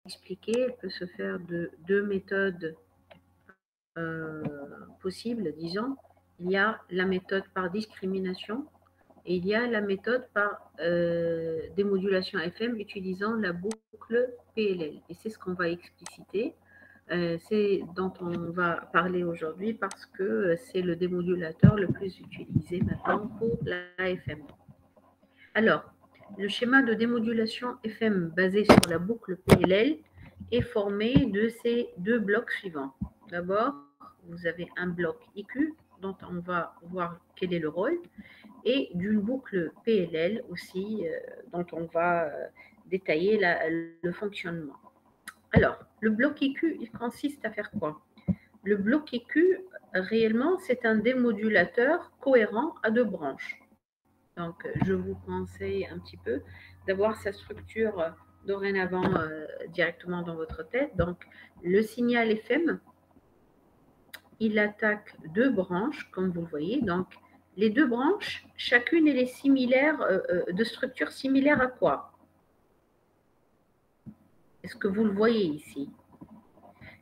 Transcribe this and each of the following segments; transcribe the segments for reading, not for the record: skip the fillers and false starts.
expliqué, elle peut se faire de deux méthodes possibles, disons. Il y a la méthode par discrimination et il y a la méthode par démodulation FM utilisant la boucle PLL. Et c'est ce qu'on va expliciter. C'est dont on va parler aujourd'hui parce que c'est le démodulateur le plus utilisé maintenant pour la FM. Alors, le schéma de démodulation FM basé sur la boucle PLL est formé de ces deux blocs suivants. D'abord, vous avez un bloc IQ dont on va voir quel est le rôle et d'une boucle PLL aussi dont on va détailler le fonctionnement. Alors, le bloc IQ, il consiste à faire quoi? Le bloc IQ, réellement, c'est un démodulateur cohérent à deux branches. Donc, je vous conseille un petit peu d'avoir sa structure dorénavant directement dans votre tête. Donc, le signal FM, il attaque deux branches, comme vous le voyez. Donc, les deux branches, chacune, elle est similaire, de structure similaire à quoi? Est-ce que vous le voyez ici?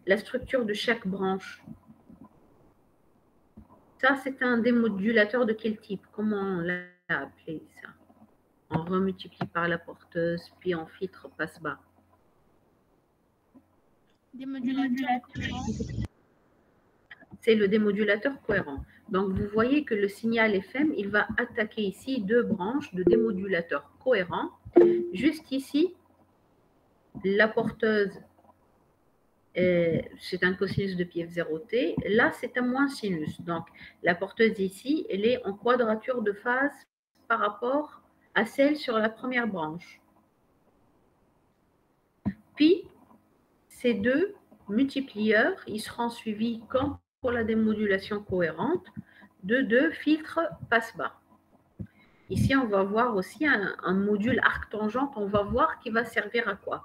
La structure de chaque branche. Ça, c'est un démodulateur de quel type? Comment on l'a appelé ça? On remultiplie par la porteuse, puis on filtre passe-bas. Démodulateur cohérent. C'est le démodulateur cohérent. Donc, vous voyez que le signal FM, il va attaquer ici deux branches de démodulateur cohérent. Juste ici, la porteuse, c'est un cosinus de pi f0t. Là, c'est un moins sinus. Donc, la porteuse ici, elle est en quadrature de phase par rapport à celle sur la première branche. Puis, ces deux multiplieurs, ils seront suivis comme pour la démodulation cohérente de deux filtres passe-bas. Ici, on va voir aussi un module arc-tangente, on va voir qui va servir à quoi.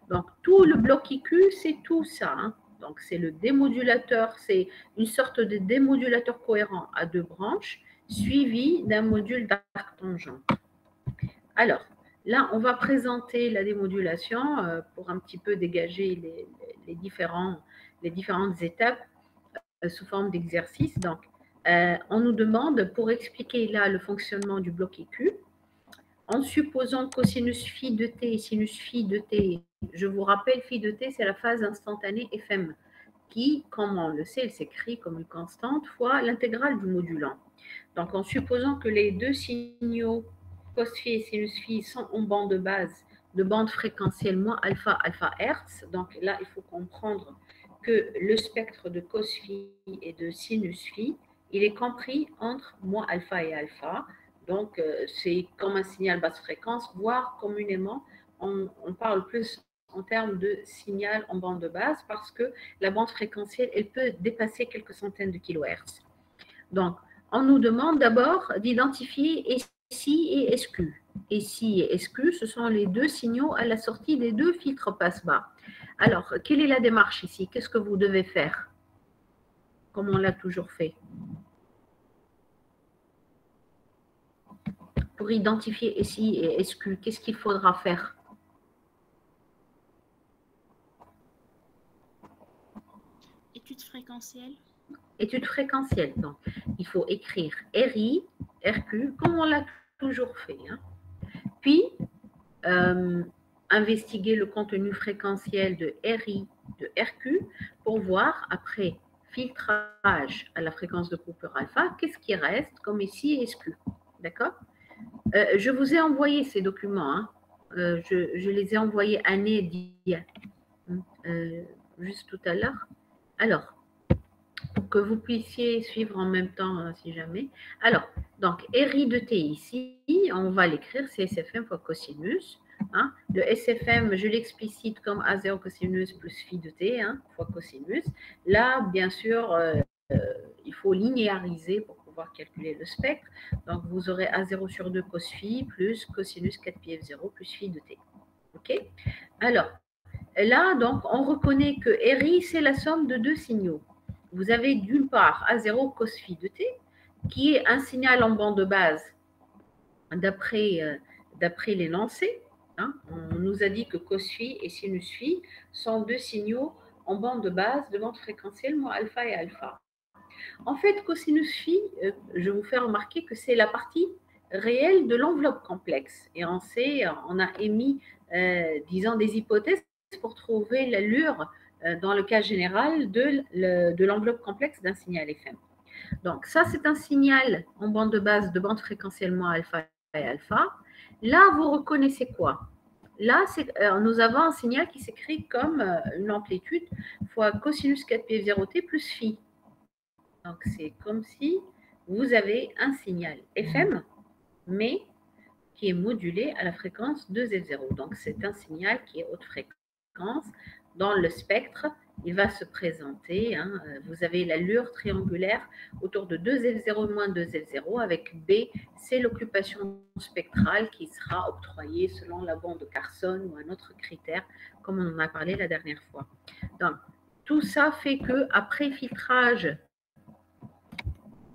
Donc, tout le bloc IQ, c'est tout ça. Hein. Donc, c'est le démodulateur, c'est une sorte de démodulateur cohérent à deux branches, suivi d'un module d'arc-tangente. Alors, là, on va présenter la démodulation pour un petit peu dégager les différentes étapes sous forme d'exercice. Donc, on nous demande, pour expliquer là le fonctionnement du bloc IQ, en supposant cosinus phi de t et sinus phi de t, je vous rappelle, phi de t, c'est la phase instantanée FM, qui, comme on le sait, elle s'écrit comme une constante, fois l'intégrale du modulant. Donc, en supposant que les deux signaux cos phi et sinus phi sont en bande de base, de bande fréquentielle moins alpha, alpha hertz, donc là, il faut comprendre que le spectre de cos phi et de sinus phi, il est compris entre moins alpha et alpha. Donc, c'est comme un signal basse fréquence, voire communément, on parle plus en termes de signal en bande de base parce que la bande fréquentielle, elle peut dépasser quelques centaines de kilohertz. Donc, on nous demande d'abord d'identifier SI et SQ. SI et SQ, ce sont les deux signaux à la sortie des deux filtres passe-bas. Alors, quelle est la démarche ici? Qu'est-ce que vous devez faire? Comme on l'a toujours fait. Pour identifier SI et SQ, qu'est-ce qu'il faudra faire? Étude fréquentielle. Étude fréquentielle. Donc, il faut écrire RI, RQ, comme on l'a toujours fait. Hein. Puis, investiguer le contenu fréquentiel de RI, de RQ, pour voir, après filtrage à la fréquence de Cooper alpha, qu'est-ce qui reste comme ici SQ. D'accord? Je vous ai envoyé ces documents. Hein. Je les ai envoyés année d'hier, juste tout à l'heure. Alors, pour que vous puissiez suivre en même temps, hein, si jamais. Alors, donc, RI de T ici, on va l'écrire, c'est SFM fois cosinus. Hein. Le SFM, je l'explicite comme A0 cosinus plus phi de T, hein, fois cosinus. Là, bien sûr, il faut linéariser pour pouvoir calculer le spectre. Donc, vous aurez A0 sur 2 cos phi plus cosinus 4 pi F0 plus phi de T. OK? Alors, là, donc, on reconnaît que RI, c'est la somme de deux signaux. Vous avez d'une part A0 cos phi de T, qui est un signal en bande de base d'après l'énoncé. Hein. On nous nous a dit que cos phi et sinus phi sont deux signaux en bande de base de bande fréquentielle moins alpha et alpha. En fait, cosinus phi, je vous fais remarquer que c'est la partie réelle de l'enveloppe complexe. Et on a émis, disons, des hypothèses pour trouver l'allure, dans le cas général, de l'enveloppe complexe d'un signal FM. Donc, ça, c'est un signal en bande de base de bande fréquentielle moins alpha et alpha. Là, vous reconnaissez quoi? Là, nous avons un signal qui s'écrit comme une amplitude fois cosinus 4π0t plus phi. Donc, c'est comme si vous avez un signal FM, mais qui est modulé à la fréquence de Z0. Donc, c'est un signal qui est haute fréquence. Dans le spectre, il va se présenter. Vous avez l'allure triangulaire autour de 2L0 moins 2L0 avec B, c'est l'occupation spectrale qui sera octroyée selon la bande de Carson ou un autre critère, comme on en a parlé la dernière fois. Donc, tout ça fait qu'après filtrage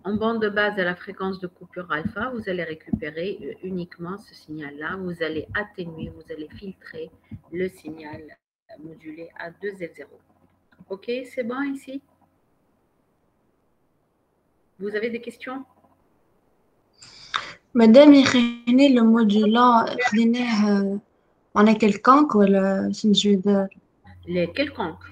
en bande de base à la fréquence de coupure alpha, vous allez récupérer uniquement ce signal-là. Vous allez atténuer, vous allez filtrer le signal modulé à 2L0. OK, c'est bon ici? Vous avez des questions? Madame, le modulant, on a quelconque ou je veux dire Les quelconques.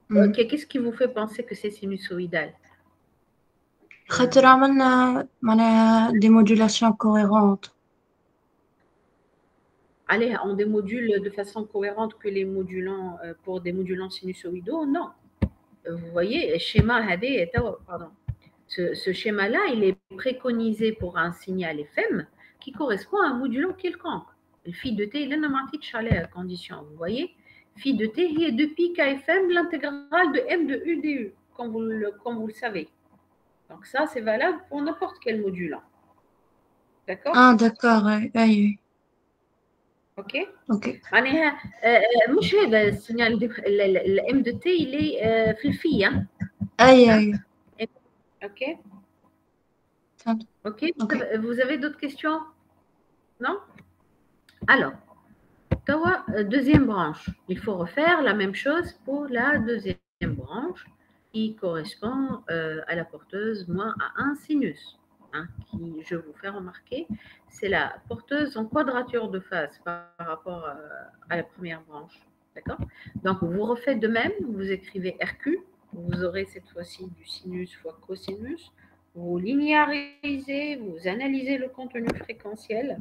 OK, qu'est-ce qui vous fait penser que c'est sinusoïdal? خاطر عملنا معناها des modulations cohérentes. Allez, on démodule de façon cohérente que les modulants pour des modulants sinusoïdaux? Non. Vous voyez, ce schéma-là, il est préconisé pour un signal FM qui correspond à un modulant quelconque. Le phi de t, il est nommé chalet à condition. Vous voyez, phi de t, il est de pi kfm l'intégrale de m de u du, comme vous le savez. Donc ça, c'est valable pour n'importe quel modulant. D'accord? Ah, d'accord, oui. OK. Ok. معناها مش هذا السينال الام دو تي اللي في الفي أي. OK. فهمت. OK. Ok. Vous avez d'autres questions? Non? Alors, deuxième branche. Il faut refaire la même chose pour la deuxième branche qui correspond à la porteuse moins à 1 sinus. Qui, je vous fais remarquer, c'est la porteuse en quadrature de phase par rapport à la première branche. D'accord? Donc, vous refaites de même, vous écrivez RQ, vous aurez cette fois-ci du sinus fois cosinus, vous linéarisez, vous analysez le contenu fréquentiel.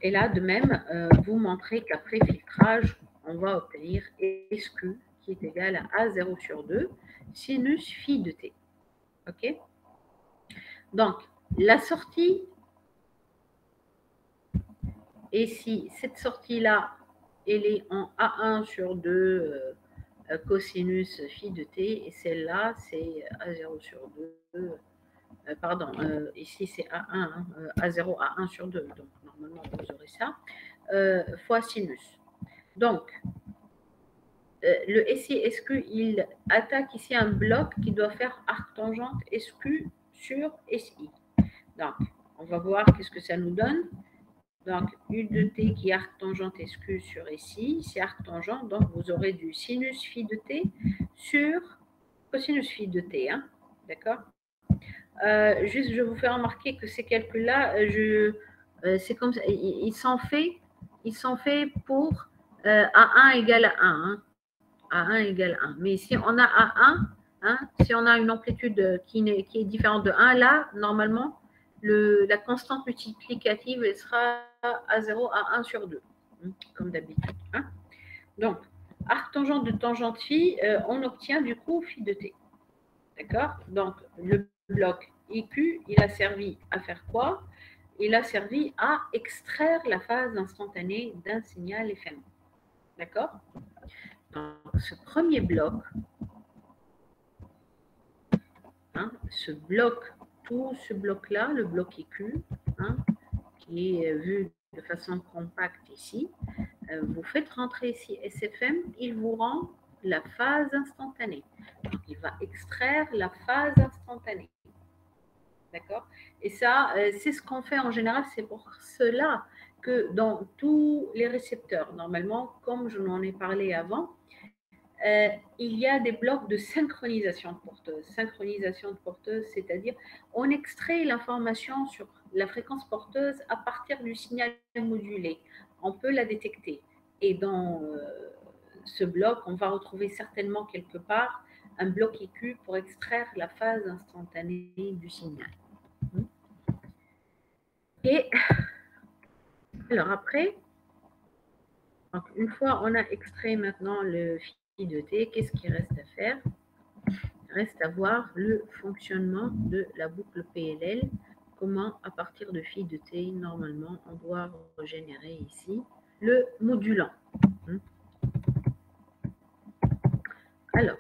Et là, de même, vous montrez qu'après filtrage, on va obtenir SQ qui est égal à A0 sur 2, sinus phi de t. OK? Donc, la sortie, et si cette sortie-là, elle est en A1 sur 2 cosinus phi de t, et celle-là, c'est A0 sur 2, pardon, ici c'est A1, A0, A1 sur 2, donc normalement vous aurez ça, fois sinus. Donc, le SI-SQ, il attaque ici un bloc qui doit faire arc tangente SQ sur SI. Donc, on va voir qu'est-ce que ça nous donne. Donc, U de T qui est arc tangente SQ sur SI, c'est arc tangente, donc vous aurez du sinus phi de T sur cosinus phi de T, d'accord? Juste, je vous fais remarquer que ces calculs-là, c'est comme ça, ils sont faits pour A1 égale à 1. A1 égale 1. Mais si on a A1, si on a une amplitude qui est différente de 1, là, normalement, la constante multiplicative, elle sera A0 à 1 sur 2, comme d'habitude. Donc, arc tangente de tangente phi, on obtient du coup phi de t. D'accord? Donc, le bloc IQ, il a servi à faire quoi? Il a servi à extraire la phase instantanée d'un signal FM. D'accord? Donc, ce premier bloc, tout ce bloc-là, le bloc IQ, qui est vu de façon compacte ici, vous faites rentrer ici SFM, il vous rend la phase instantanée. Donc, il va extraire la phase instantanée. D'accord? Et ça, c'est ce qu'on fait en général. C'est pour cela que dans tous les récepteurs, normalement, comme je n'en ai parlé avant, il y a des blocs de synchronisation de porteuse. Synchronisation de porteuse, c'est-à-dire on extrait l'information sur la fréquence porteuse à partir du signal modulé. On peut la détecter. Et dans ce bloc, on va retrouver certainement quelque part un bloc IQ pour extraire la phase instantanée du signal. Et alors après, donc une fois on a extrait maintenant le phi de t, qu'est-ce qu'il reste à faire? Il reste à voir le fonctionnement de la boucle PLL. Comment, à partir de phi de t, normalement, on doit régénérer ici le modulant. Alors,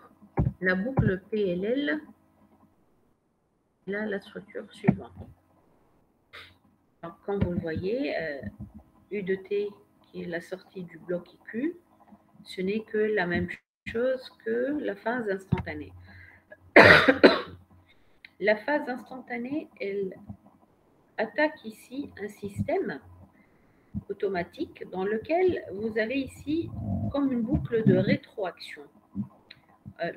la boucle PLL, là, la structure suivante. Donc, comme vous le voyez, U de t, qui est la sortie du bloc IQ, ce n'est que la même chose que la phase instantanée. La phase instantanée, elle attaque ici un système automatique dans lequel vous avez ici comme une boucle de rétroaction.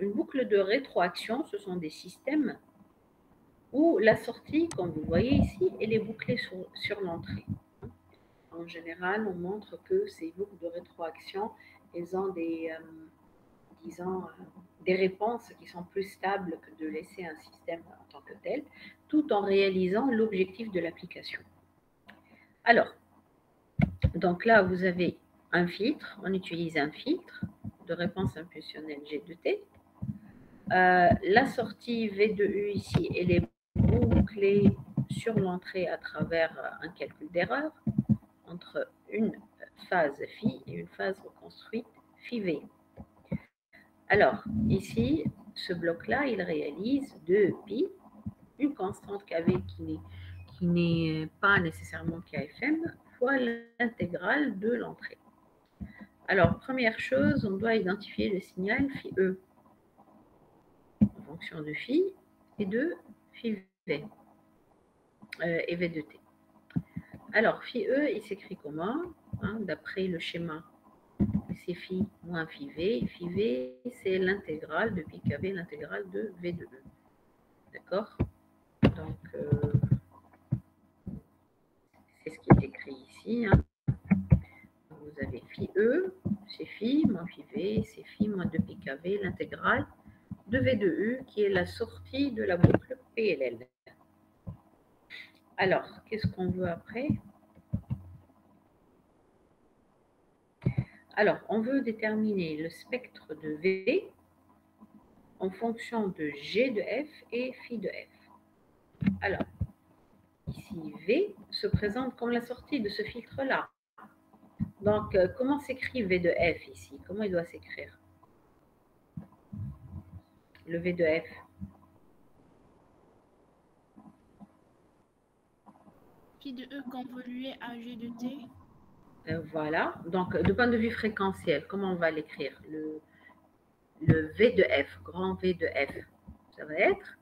Une boucle de rétroaction, ce sont des systèmes où la sortie, comme vous voyez ici, elle est bouclée sur l'entrée. En général, on montre que ces boucles de rétroaction, elles ont des, disons, des réponses qui sont plus stables que de laisser un système en tant que tel, tout en réalisant l'objectif de l'application. Alors, donc là, vous avez un filtre, on utilise un filtre de réponse impulsionnelle G de T. La sortie V de U ici, elle est bouclée sur l'entrée à travers un calcul d'erreur entre une phase phi et une phase reconstruite phi V. Alors, ici, ce bloc-là, il réalise 2π, une constante kV qui n'est pas nécessairement KFM, fois l'intégrale de l'entrée. Alors, première chose, on doit identifier le signal phi E en fonction de phi et de phi V et V de t. Alors, phi E, il s'écrit comment? D'après le schéma, c'est phi moins phi V. Phi V, c'est l'intégrale de pi kV, l'intégrale de V de E. D'accord? Donc, c'est ce qui est écrit ici. Vous avez phi E, c'est phi moins phi V, c'est phi moins 2 pi kV, l'intégrale de V de U, qui est la sortie de la boucle PLL. Alors, qu'est-ce qu'on veut après? Alors, on veut déterminer le spectre de V en fonction de G de F et phi de F. Alors, ici, V se présente comme la sortie de ce filtre-là. Donc, comment s'écrit V de F ici? Comment il doit s'écrire? Le V de F. Phi de E convolué à G de T. Voilà. Donc, de point de vue fréquentiel, comment on va l'écrire? Le V de F, grand V de F, ça va être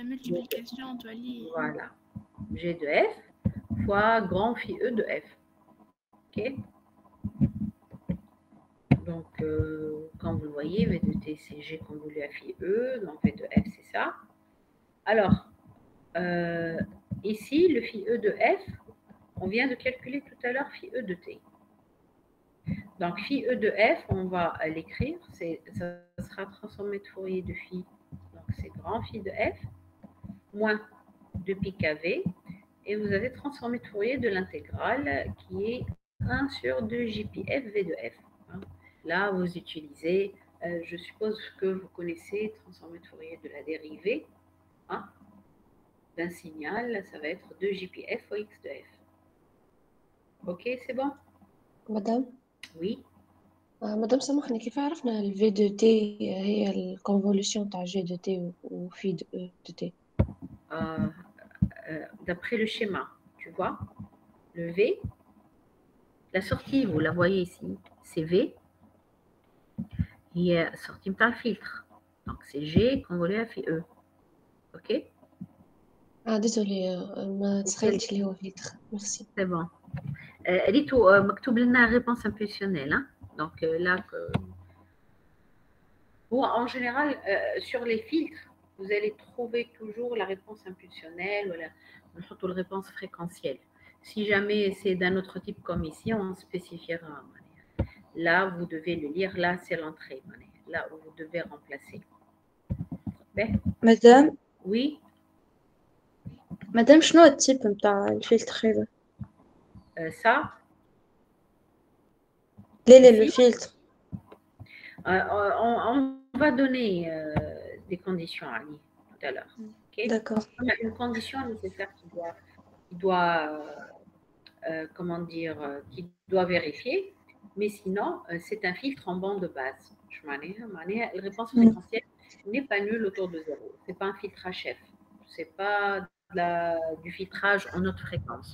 multiplication entre li. Voilà. G de F fois grand phi E de F. OK? Donc, quand vous le voyez, V de T, c'est G convolé à phi E, donc V de F, c'est ça. Alors, ici, le phi E de F, on vient de calculer tout à l'heure phi E de T. Donc, phi E de F, on va l'écrire, ça sera transformé de Fourier de phi, donc c'est grand phi de F, moins 2 pi kV, et vous avez transformé de Fourier de l'intégrale qui est 1 sur 2 JPF V de F. Là, vous utilisez, je suppose que vous connaissez transformé de Fourier de la dérivée d'un signal, ça va être 2 JPF fois X de F. Ok, c'est bon? مدام Oui. مدام سامحني كيف عرفنا ال V de T هي الكونفولوشن تاع G de T و phi de E de T D'après le schéma, tu vois, le V, la sortie, vous la voyez ici, c'est V, هي sortie par le filtre. Donc c'est G convolé à phi E. Ok? désolée, ما تخيلتش اللي هو فيتر. ميرسي. C'est bon. Rito, مكتوب لنا réponse impulsionnelle. Hein? Donc là, bon, en général, sur les filtres, vous allez trouver toujours la réponse impulsionnelle ou la réponse fréquentielle. Si jamais c'est d'un autre type comme ici, on spécifiera. Là, vous devez le lire. Là, c'est l'entrée. Là où vous devez remplacer. Ben, مدام oui, شنو التيب نتاع الفلتر هذا؟ ça. لا le filtre. On va donner des conditions à lui tout à l'heure. Okay? D'accord. Il y a une condition nécessaire qui doit comment dire, qui doit vérifier, mais sinon, c'est un filtre en bande basse. La réponse fréquentielle n'est pas nulle autour de 0. Ce n'est pas un filtre HF. Ce n'est pas du filtrage en haute fréquence.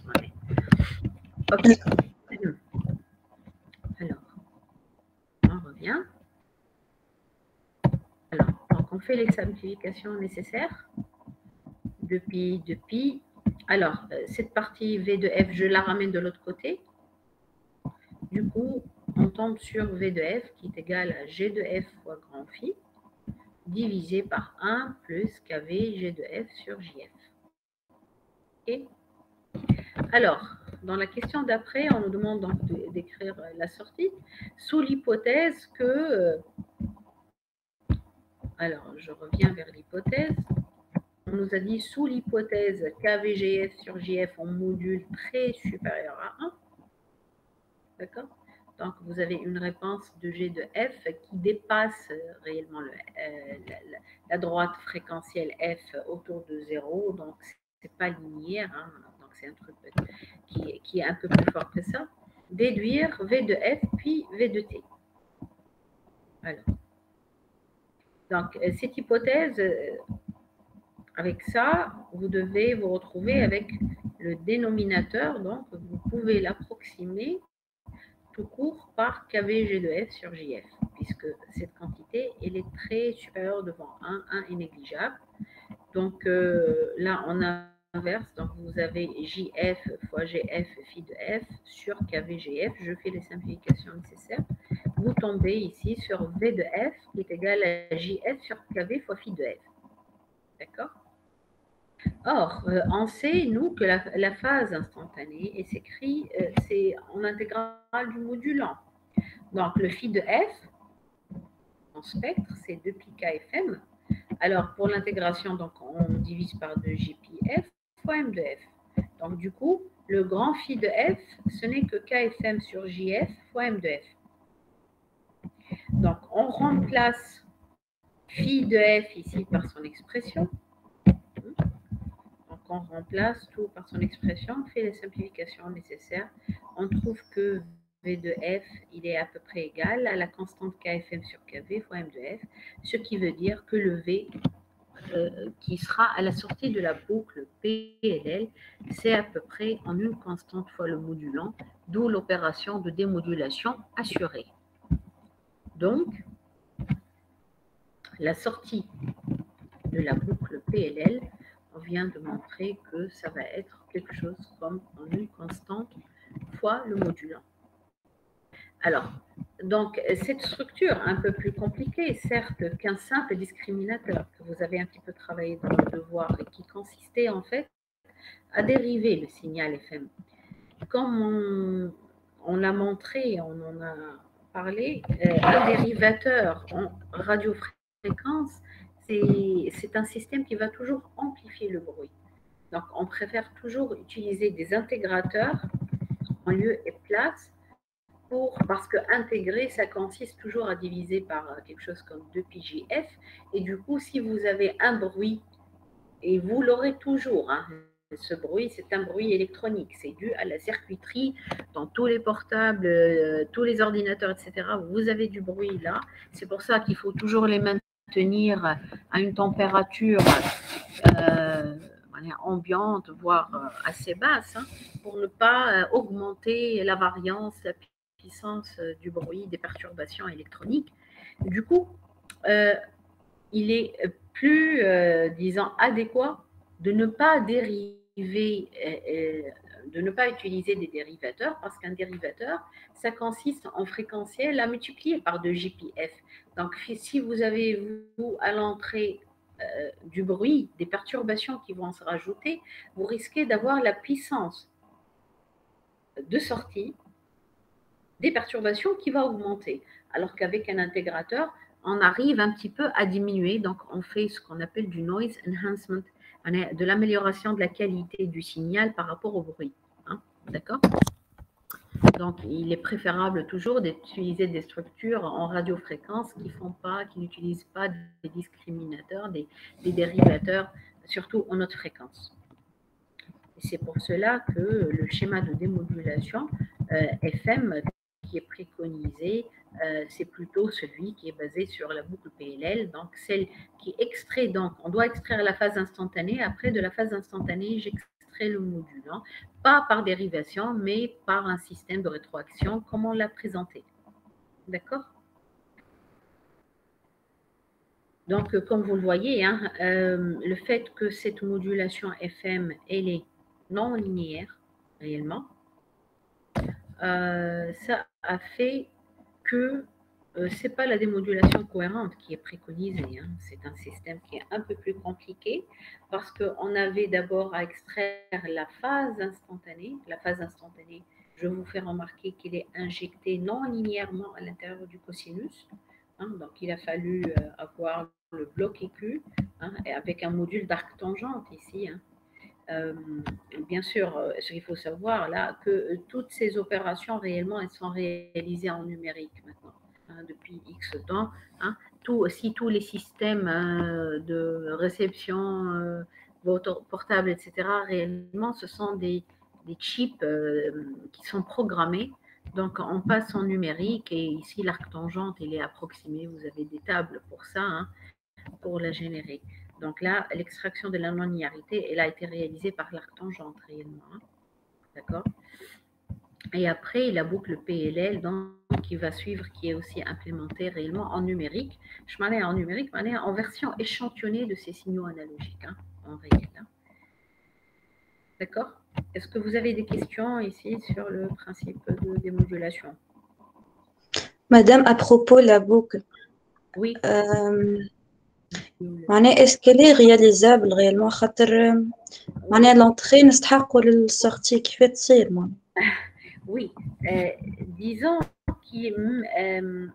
Ok. Alors, on revient. Alors, donc on fait les simplifications nécessaires depuis. Alors, cette partie V de F, je la ramène de l'autre côté. Du coup, on tombe sur V de F qui est égal à G de F fois grand phi divisé par 1 plus KV G de F sur JF. Okay. Alors, dans la question d'après, on nous demande donc d'écrire la sortie sous l'hypothèse que... alors, je reviens vers l'hypothèse. On nous a dit sous l'hypothèse KVGF sur JF en module très supérieur à 1. D'accord? Donc, vous avez une réponse de G de F qui dépasse réellement la droite fréquentielle F autour de 0. Donc, ce n'est pas linéaire. Hein? Donc, c'est un truc qui est un peu plus fort que ça. Déduire V de F puis V de T. Alors. Donc, cette hypothèse, avec ça, vous devez vous retrouver avec le dénominateur. Donc, vous pouvez l'approximer tout court par KVG de F sur JF, puisque cette quantité, elle est très supérieure devant 1, 1 est négligeable. Donc là, on inverse, donc vous avez JF fois GF phi de F sur KVGF, je fais les simplifications nécessaires. Vous tombez ici sur V de F qui est égal à JF sur KV fois phi de F. D'accord? Or, on sait, nous, que la phase instantanée est s'écrit, c'est en intégrale du modulant. Donc, le phi de F, en spectre, c'est 2 pi kfm. Alors, pour l'intégration, donc, on divise par 2 jpf fois m de f. Donc, du coup, le grand phi de f, ce n'est que kfm sur jf fois m de f. Donc, on remplace phi de f ici par son expression. Donc, on remplace tout par son expression, on fait les simplifications nécessaires. On trouve que V de F, il est à peu près égal à la constante KFM sur KV fois M de F, ce qui veut dire que le V qui sera à la sortie de la boucle PLL, c'est à peu près en une constante fois le modulant, d'où l'opération de démodulation assurée. Donc, la sortie de la boucle PLL, on vient de montrer que ça va être quelque chose comme en une constante fois le modulant. Alors, donc, cette structure un peu plus compliquée, certes, qu'un simple discriminateur que vous avez un petit peu travaillé dans le devoir et qui consistait en fait à dériver le signal FM. Comme on l'a montré, on en a parlé, un dérivateur en radiofréquence, c'est un système qui va toujours amplifier le bruit. Donc, on préfère toujours utiliser des intégrateurs en lieu et place parce que intégrer, ça consiste toujours à diviser par quelque chose comme 2πjf. Et du coup, si vous avez un bruit, et vous l'aurez toujours, hein, ce bruit, c'est un bruit électronique. C'est dû à la circuiterie dans tous les portables, tous les ordinateurs, etc. Vous avez du bruit là. C'est pour ça qu'il faut toujours les maintenir à une température ambiante, voire assez basse, hein, pour ne pas augmenter la variance, la puissance du bruit, des perturbations électroniques. Du coup, il est plus, disons, adéquat de ne pas dériver, de ne pas utiliser des dérivateurs, parce qu'un dérivateur, ça consiste en fréquentiel à multiplier par 2 JPF. Donc, si vous avez, vous, à l'entrée du bruit, des perturbations qui vont se rajouter, vous risquez d'avoir la puissance de sortie des perturbations qui va augmenter. Alors qu'avec un intégrateur, on arrive un petit peu à diminuer. Donc, on fait ce qu'on appelle du noise enhancement, de l'amélioration de la qualité du signal par rapport au bruit. Hein, d'accord? Donc, il est préférable toujours d'utiliser des structures en radiofréquence qui n'utilisent pas des discriminateurs, des dérivateurs, surtout en haute fréquence. C'est pour cela que le schéma de démodulation FM qui est préconisé, c'est plutôt celui qui est basé sur la boucle PLL, donc celle qui extrait, donc on doit extraire la phase instantanée, après de la phase instantanée, j'extrais le module, hein, pas par dérivation, mais par un système de rétroaction, comme on l'a présenté. D'accord? Donc, comme vous le voyez, hein, le fait que cette modulation FM, elle est non linéaire, réellement, ça a fait que ce n'est pas la démodulation cohérente qui est préconisée. Hein. C'est un système qui est un peu plus compliqué parce qu'on avait d'abord à extraire la phase instantanée. La phase instantanée, je vous fais remarquer qu'elle est injectée non linéairement à l'intérieur du cosinus. Hein. Donc, il a fallu avoir le bloc écu, hein, et avec un module d'arc tangente ici. Hein. Bien sûr, ce qu'il faut savoir là, que toutes ces opérations réellement, elles sont réalisées en numérique maintenant, hein, depuis X temps. Hein. Si tous les systèmes de réception portables, etc., réellement, ce sont des chips qui sont programmés. Donc, on passe en numérique et ici, l'arc tangente, il est approximé. Vous avez des tables pour ça, hein, pour la générer. Donc là, l'extraction de la non-linéarité, elle a été réalisée par l'arc tangente réellement. Hein. D'accord? Et après, la boucle PLL donc, qui va suivre, qui est aussi implémentée réellement en numérique. Je m'en ai en numérique, en version échantillonnée de ces signaux analogiques, hein, en réel. Hein. D'accord? Est-ce que vous avez des questions ici sur le principe de démodulation? Madame, à propos de la boucle, oui. est-ce qu'elle est réalisable réellement l'entrée نستحقوا للsortie كيف تصير Oui, disons que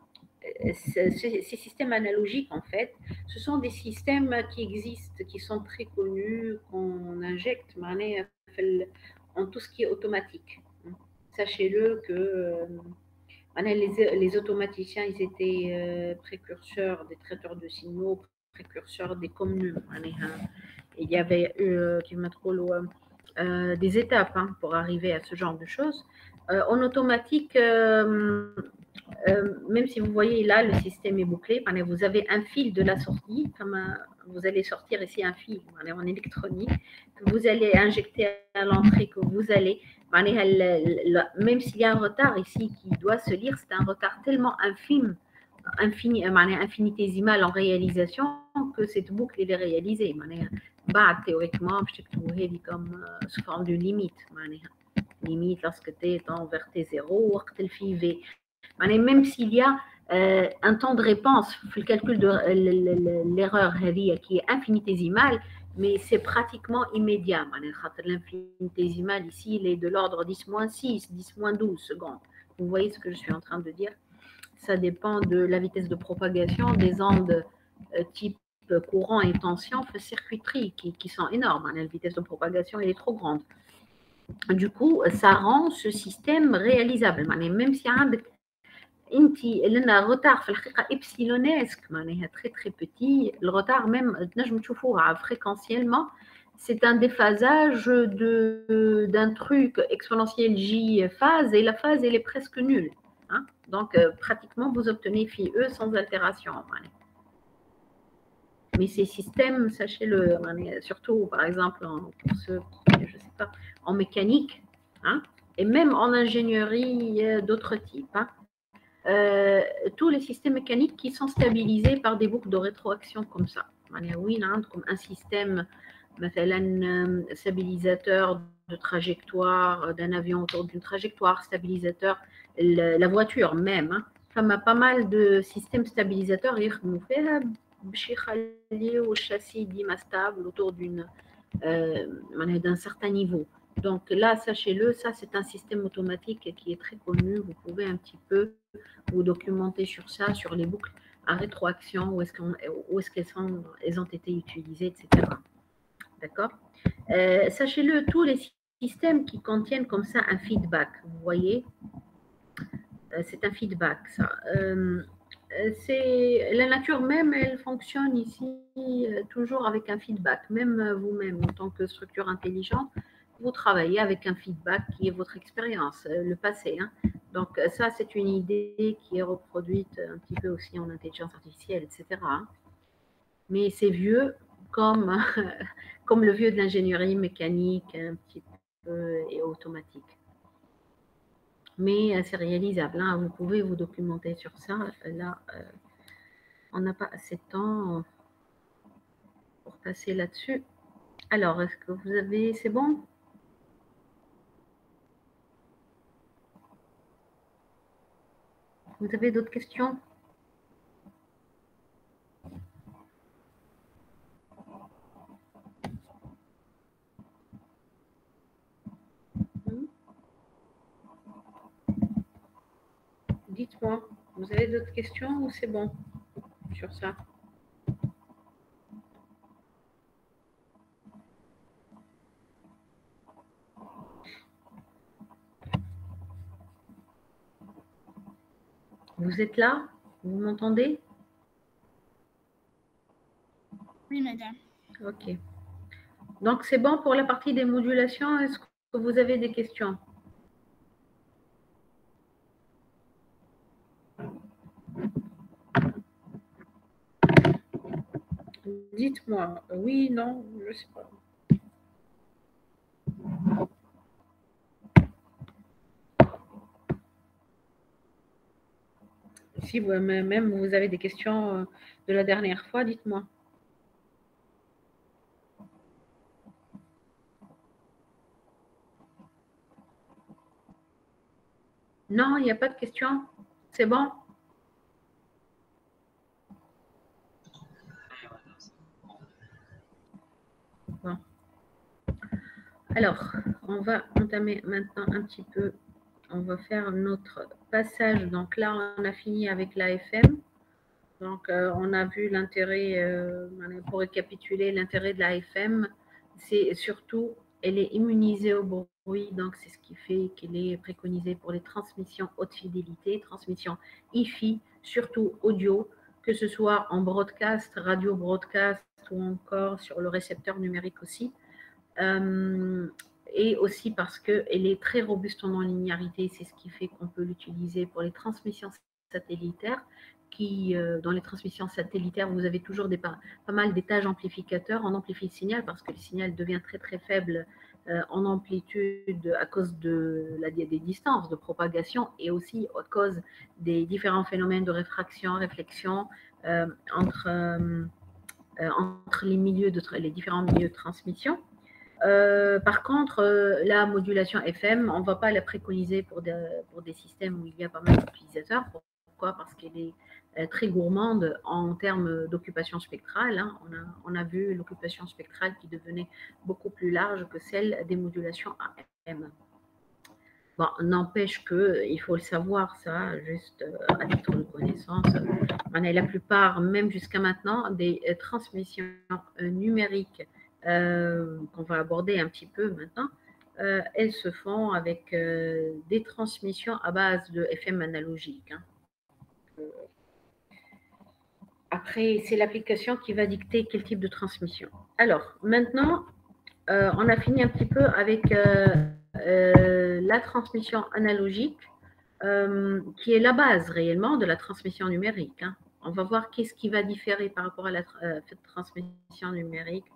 ces systèmes analogiques, en fait, ce sont des systèmes qui existent, qui sont très connus, qu'on injecte en tout ce qui est automatique. Sachez-le que les automaticiens, ils étaient précurseurs des traiteurs de signaux, précurseurs des communes. Il y avait des étapes, hein, pour arriver à ce genre de choses. En automatique, même si vous voyez là, le système est bouclé, vous avez un fil de la sortie, vous allez sortir ici un fil en électronique, que vous allez injecter à l'entrée, que vous allez, même s'il y a un retard ici qui doit se lire, c'est un retard tellement infinitésimal en réalisation que cette boucle est réalisée. Théoriquement, je sais que vous voyez comme sous forme de limite. Limite lorsque tu es vers T0 ou V. Même s'il y a un temps de réponse, le calcul de l'erreur qui est infinitésimale, mais c'est pratiquement immédiat. L'infinitésimal ici, il est de l'ordre 10-6, 10-12 secondes. Vous voyez ce que je suis en train de dire? Ça dépend de la vitesse de propagation des ondes type courant et tension, circuiterie qui sont énormes. La vitesse de propagation, elle est trop grande. Du coup, ça rend ce système réalisable. Même s'il y a un retard epsilonesque, très très petit, le retard même, fréquentiellement, c'est un déphasage d'un truc exponentiel J phase, et la phase, elle est presque nulle. Hein? Donc, pratiquement, vous obtenez phi E sans altération. Mais ces systèmes, sachez-le, surtout par exemple pour ceux qui, je sais pas, en mécanique, hein, et même en ingénierie d'autres types, hein, tous les systèmes mécaniques qui sont stabilisés par des boucles de rétroaction comme ça. Oui, comme un système مثلا stabilisateur de trajectoire d'un avion autour d'une trajectoire, stabilisateur, la voiture même. Hein. فما pas mal de systèmes stabilisateurs يخدموا فيها باش يخليو الشاسي ديما stable autour d'un certain niveau. Donc là, sachez-le, ça c'est un système automatique qui est très connu. Vous pouvez un petit peu vous documenter sur ça, sur les boucles à rétroaction, où est-ce qu'elles ont été utilisées, etc. D'accord. Sachez-le, tous les systèmes qui contiennent comme ça un feedback, vous voyez, c'est un feedback, ça. C'est la nature même, elle fonctionne ici toujours avec un feedback. Même vous-même, en tant que structure intelligente, vous travaillez avec un feedback qui est votre expérience, le passé. Hein. Donc ça, c'est une idée qui est reproduite un petit peu aussi en intelligence artificielle, etc. Hein. Mais c'est vieux comme le vieux de l'ingénierie mécanique, un petit peu et automatique. Mais c'est réalisable. Hein. Vous pouvez vous documenter sur ça. Là, on n'a pas assez de temps pour passer là-dessus. Alors, est-ce que vous avez... C'est bon? Vous avez d'autres questions? Dites-moi, vous avez d'autres questions ou c'est bon sur ça? Vous êtes là? Vous m'entendez? Oui, madame. Ok. Donc, c'est bon pour la partie des modulations. Est-ce que vous avez des questions? Dites-moi. Oui, non, je ne sais pas. Si vous-même vous avez des questions de la dernière fois, dites-moi. Non, il n'y a pas de questions. C'est bon? Bon. Alors, on va entamer maintenant un petit peu. On va faire notre passage. Donc là, on a fini avec l'AFM. Donc, on a vu l'intérêt, pour récapituler, l'intérêt de l'AFM, c'est surtout, elle est immunisée au bruit, donc c'est ce qui fait qu'elle est préconisée pour les transmissions haute fidélité, transmissions IFI, surtout audio, que ce soit en broadcast, radio broadcast ou encore sur le récepteur numérique aussi. Et aussi parce qu'elle est très robuste en non-linéarité, c'est ce qui fait qu'on peut l'utiliser pour les transmissions satellitaires. Dans les transmissions satellitaires, vous avez toujours pas mal d'étages amplificateurs. On amplifie le signal parce que le signal devient très très faible en amplitude à cause des distances de propagation et aussi à cause des différents phénomènes de réfraction, réflexion entre les différents milieux de transmission. Par contre, la modulation FM, on ne va pas la préconiser pour des systèmes où il y a pas mal d'utilisateurs. Pourquoi? Parce qu'elle est très gourmande en termes d'occupation spectrale. Hein. On a vu l'occupation spectrale qui devenait beaucoup plus large que celle des modulations AM. Bon, n'empêche qu'il faut le savoir, ça, juste à titre de connaissance. La plupart, même jusqu'à maintenant, des transmissions numériques qu'on va aborder un petit peu maintenant, elles se font avec des transmissions à base de FM analogique. Hein. Après, c'est l'application qui va dicter quel type de transmission. Alors, maintenant, on a fini un petit peu avec la transmission analogique, qui est la base réellement de la transmission numérique. Hein. On va voir qu'est-ce qui va différer par rapport à la transmission numérique.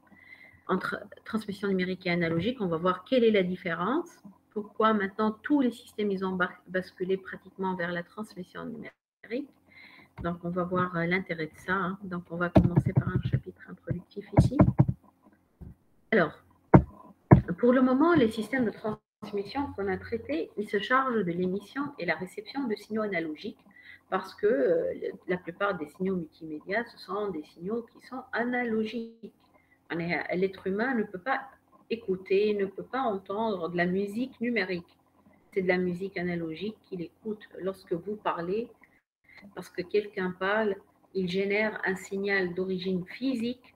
Entre transmission numérique et analogique, on va voir quelle est la différence, pourquoi maintenant tous les systèmes ils ont basculé pratiquement vers la transmission numérique. Donc, on va voir l'intérêt de ça. Hein. Donc, on va commencer par un chapitre introductif ici. Alors, pour le moment, les systèmes de transmission qu'on a traités, ils se chargent de l'émission et la réception de signaux analogiques parce que la plupart des signaux multimédia, ce sont des signaux qui sont analogiques. L'être humain ne peut pas écouter, ne peut pas entendre de la musique numérique. C'est de la musique analogique qu'il écoute lorsque vous parlez, parce que quelqu'un parle, il génère un signal d'origine physique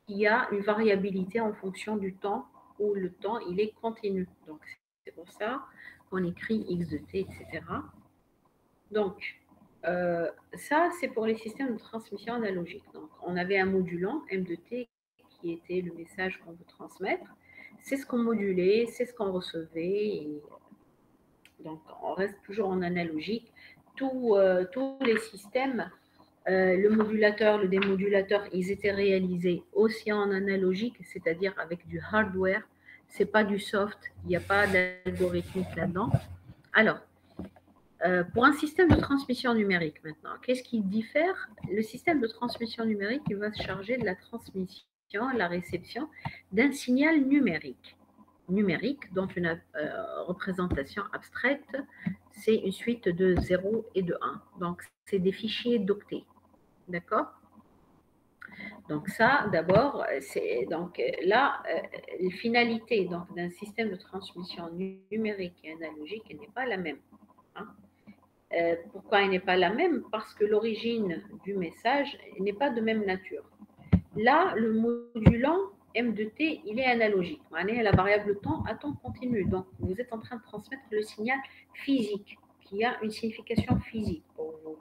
qui a une variabilité en fonction du temps, où le temps il est continu. Donc c'est pour ça qu'on écrit x de t, etc. Donc ça c'est pour les systèmes de transmission analogique. Donc on avait un modulant m de t qui était le message qu'on veut transmettre. C'est ce qu'on modulait, c'est ce qu'on recevait. Et donc on reste toujours en analogique. Tous les systèmes, le modulateur, le démodulateur, ils étaient réalisés aussi en analogique, c'est-à-dire avec du hardware. C'est pas du soft, il n'y a pas d'algorithmique là-dedans. Alors, pour un système de transmission numérique maintenant, qu'est-ce qui diffère? Le système de transmission numérique, il va se charger de la transmission, la réception d'un signal numérique dont une représentation abstraite, c'est une suite de 0 et de 1. Donc, c'est des fichiers d'octets. D'accord? Donc ça, d'abord, c'est donc là, la finalité d'un système de transmission numérique et analogique n'est pas la même. Hein. Pourquoi elle n'est pas la même? Parce que l'origine du message n'est pas de même nature. Là, le modulant M de T, il est analogique. La variable temps à temps continu. Donc, vous êtes en train de transmettre le signal physique qui a une signification physique pour vous.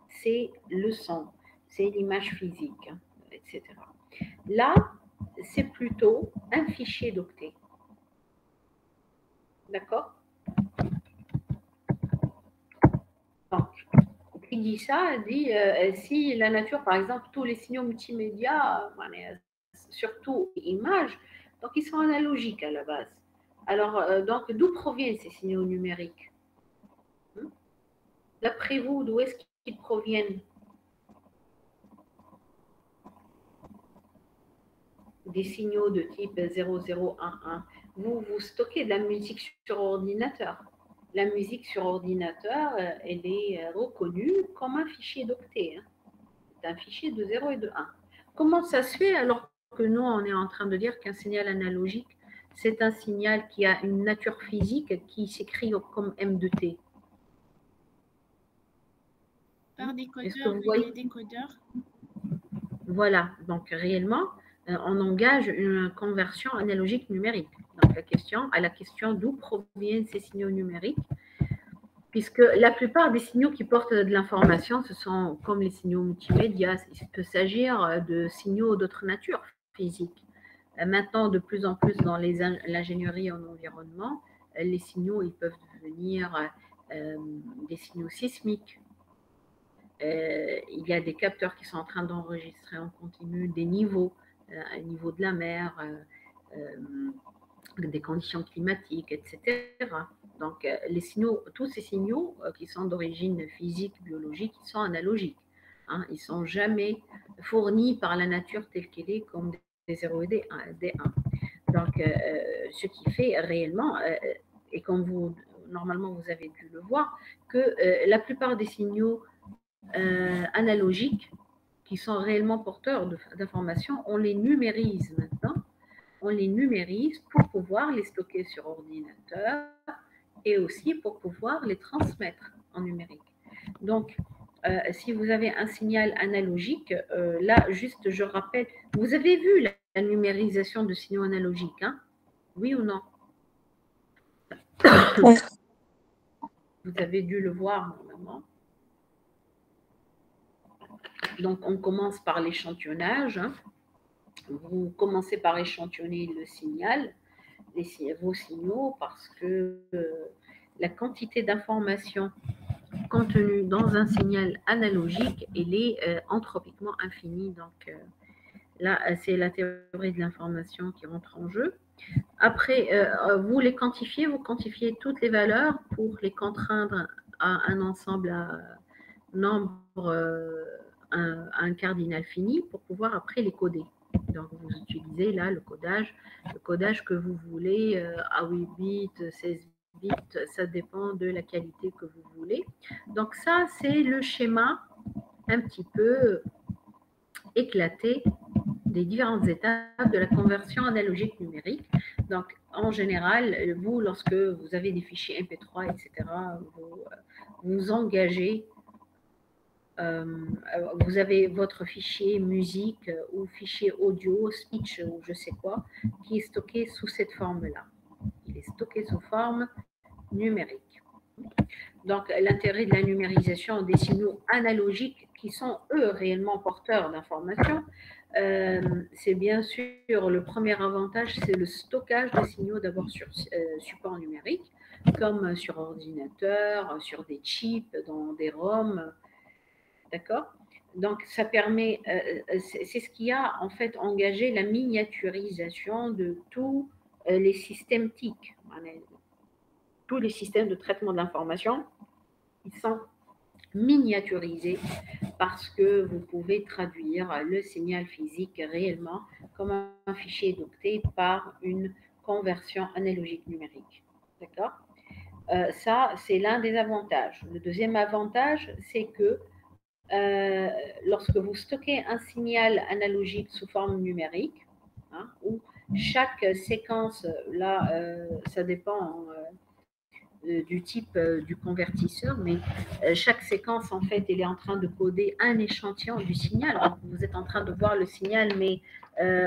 C'est le son, c'est l'image physique, etc. Là, c'est plutôt un fichier d'octets. D'accord? Donc, qui dit ça, dit si la nature, par exemple, tous les signaux multimédia, surtout images, donc ils sont analogiques à la base. Alors, donc, d'où proviennent ces signaux numériques? D'après vous, d'où est-ce qu'ils proviennent? Des signaux de type 0011. Vous stockez de la musique sur ordinateur. La musique sur ordinateur, elle est reconnue comme un fichier d'octets. Hein. C'est un fichier de 0 et de 1. Comment ça se fait alors que nous, on est en train de dire qu'un signal analogique, c'est un signal qui a une nature physique qui s'écrit comme M de T? Par décodeur et décodeur. Voilà, donc réellement, on engage une conversion analogique numérique. Donc à la question d'où proviennent ces signaux numériques, puisque la plupart des signaux qui portent de l'information, ce sont comme les signaux multimédia. Il peut s'agir de signaux d'autre nature physique. Maintenant, de plus en plus dans l'ingénierie en environnement, les signaux ils peuvent devenir des signaux sismiques. Il y a des capteurs qui sont en train d'enregistrer en continu des niveaux, un niveau de la mer, des conditions climatiques, etc. Donc, les signaux, tous ces signaux qui sont d'origine physique, biologique, ils sont analogiques. Hein, ils ne sont jamais fournis par la nature telle qu'elle est comme des 0 et des 1. Donc, ce qui fait réellement, et comme vous, normalement vous avez dû le voir, que la plupart des signaux analogiques qui sont réellement porteurs d'informations, on les numérise maintenant. On les numérise pour pouvoir les stocker sur ordinateur et aussi pour pouvoir les transmettre en numérique. Donc, si vous avez un signal analogique, là, juste je rappelle, vous avez vu la numérisation de signaux analogiques, hein? Oui ou non? Ouais. Vous avez dû le voir normalement. Donc, on commence par l'échantillonnage. Hein. Vous commencez par échantillonner le signal, vos signaux, parce que la quantité d'informations contenues dans un signal analogique, elle est anthropiquement infinie. Donc, là, c'est la théorie de l'information qui rentre en jeu. Après, vous les quantifiez, vous quantifiez toutes les valeurs pour les contraindre à un ensemble à nombre, un cardinal fini pour pouvoir après les coder. Donc, vous utilisez là le codage que vous voulez à 8 bits, 16 bits, ça dépend de la qualité que vous voulez. Donc, ça, c'est le schéma un petit peu éclaté des différentes étapes de la conversion analogique numérique. Donc, en général, vous, lorsque vous avez des fichiers MP3, etc., vous engagez, vous avez votre fichier musique ou fichier audio, speech ou je sais quoi, qui est stocké sous cette forme-là. Il est stocké sous forme numérique. Donc, l'intérêt de la numérisation des signaux analogiques qui sont, eux, réellement porteurs d'informations, c'est bien sûr le premier avantage, c'est le stockage des signaux d'abord sur support numérique, comme sur ordinateur, sur des chips, dans des ROM, d'accord? Donc, ça permet, c'est ce qui a en fait engagé la miniaturisation de tous les systèmes TIC, tous les systèmes de traitement de l'information, ils sont miniaturisés parce que vous pouvez traduire le signal physique réellement comme un fichier d'octet par une conversion analogique numérique. D'accord? Ça, c'est l'un des avantages. Le deuxième avantage, c'est que lorsque vous stockez un signal analogique sous forme numérique, hein, où chaque séquence, là, ça dépend du type du convertisseur, mais chaque séquence, en fait, elle est en train de coder un échantillon du signal. Donc, vous êtes en train de voir le signal, mais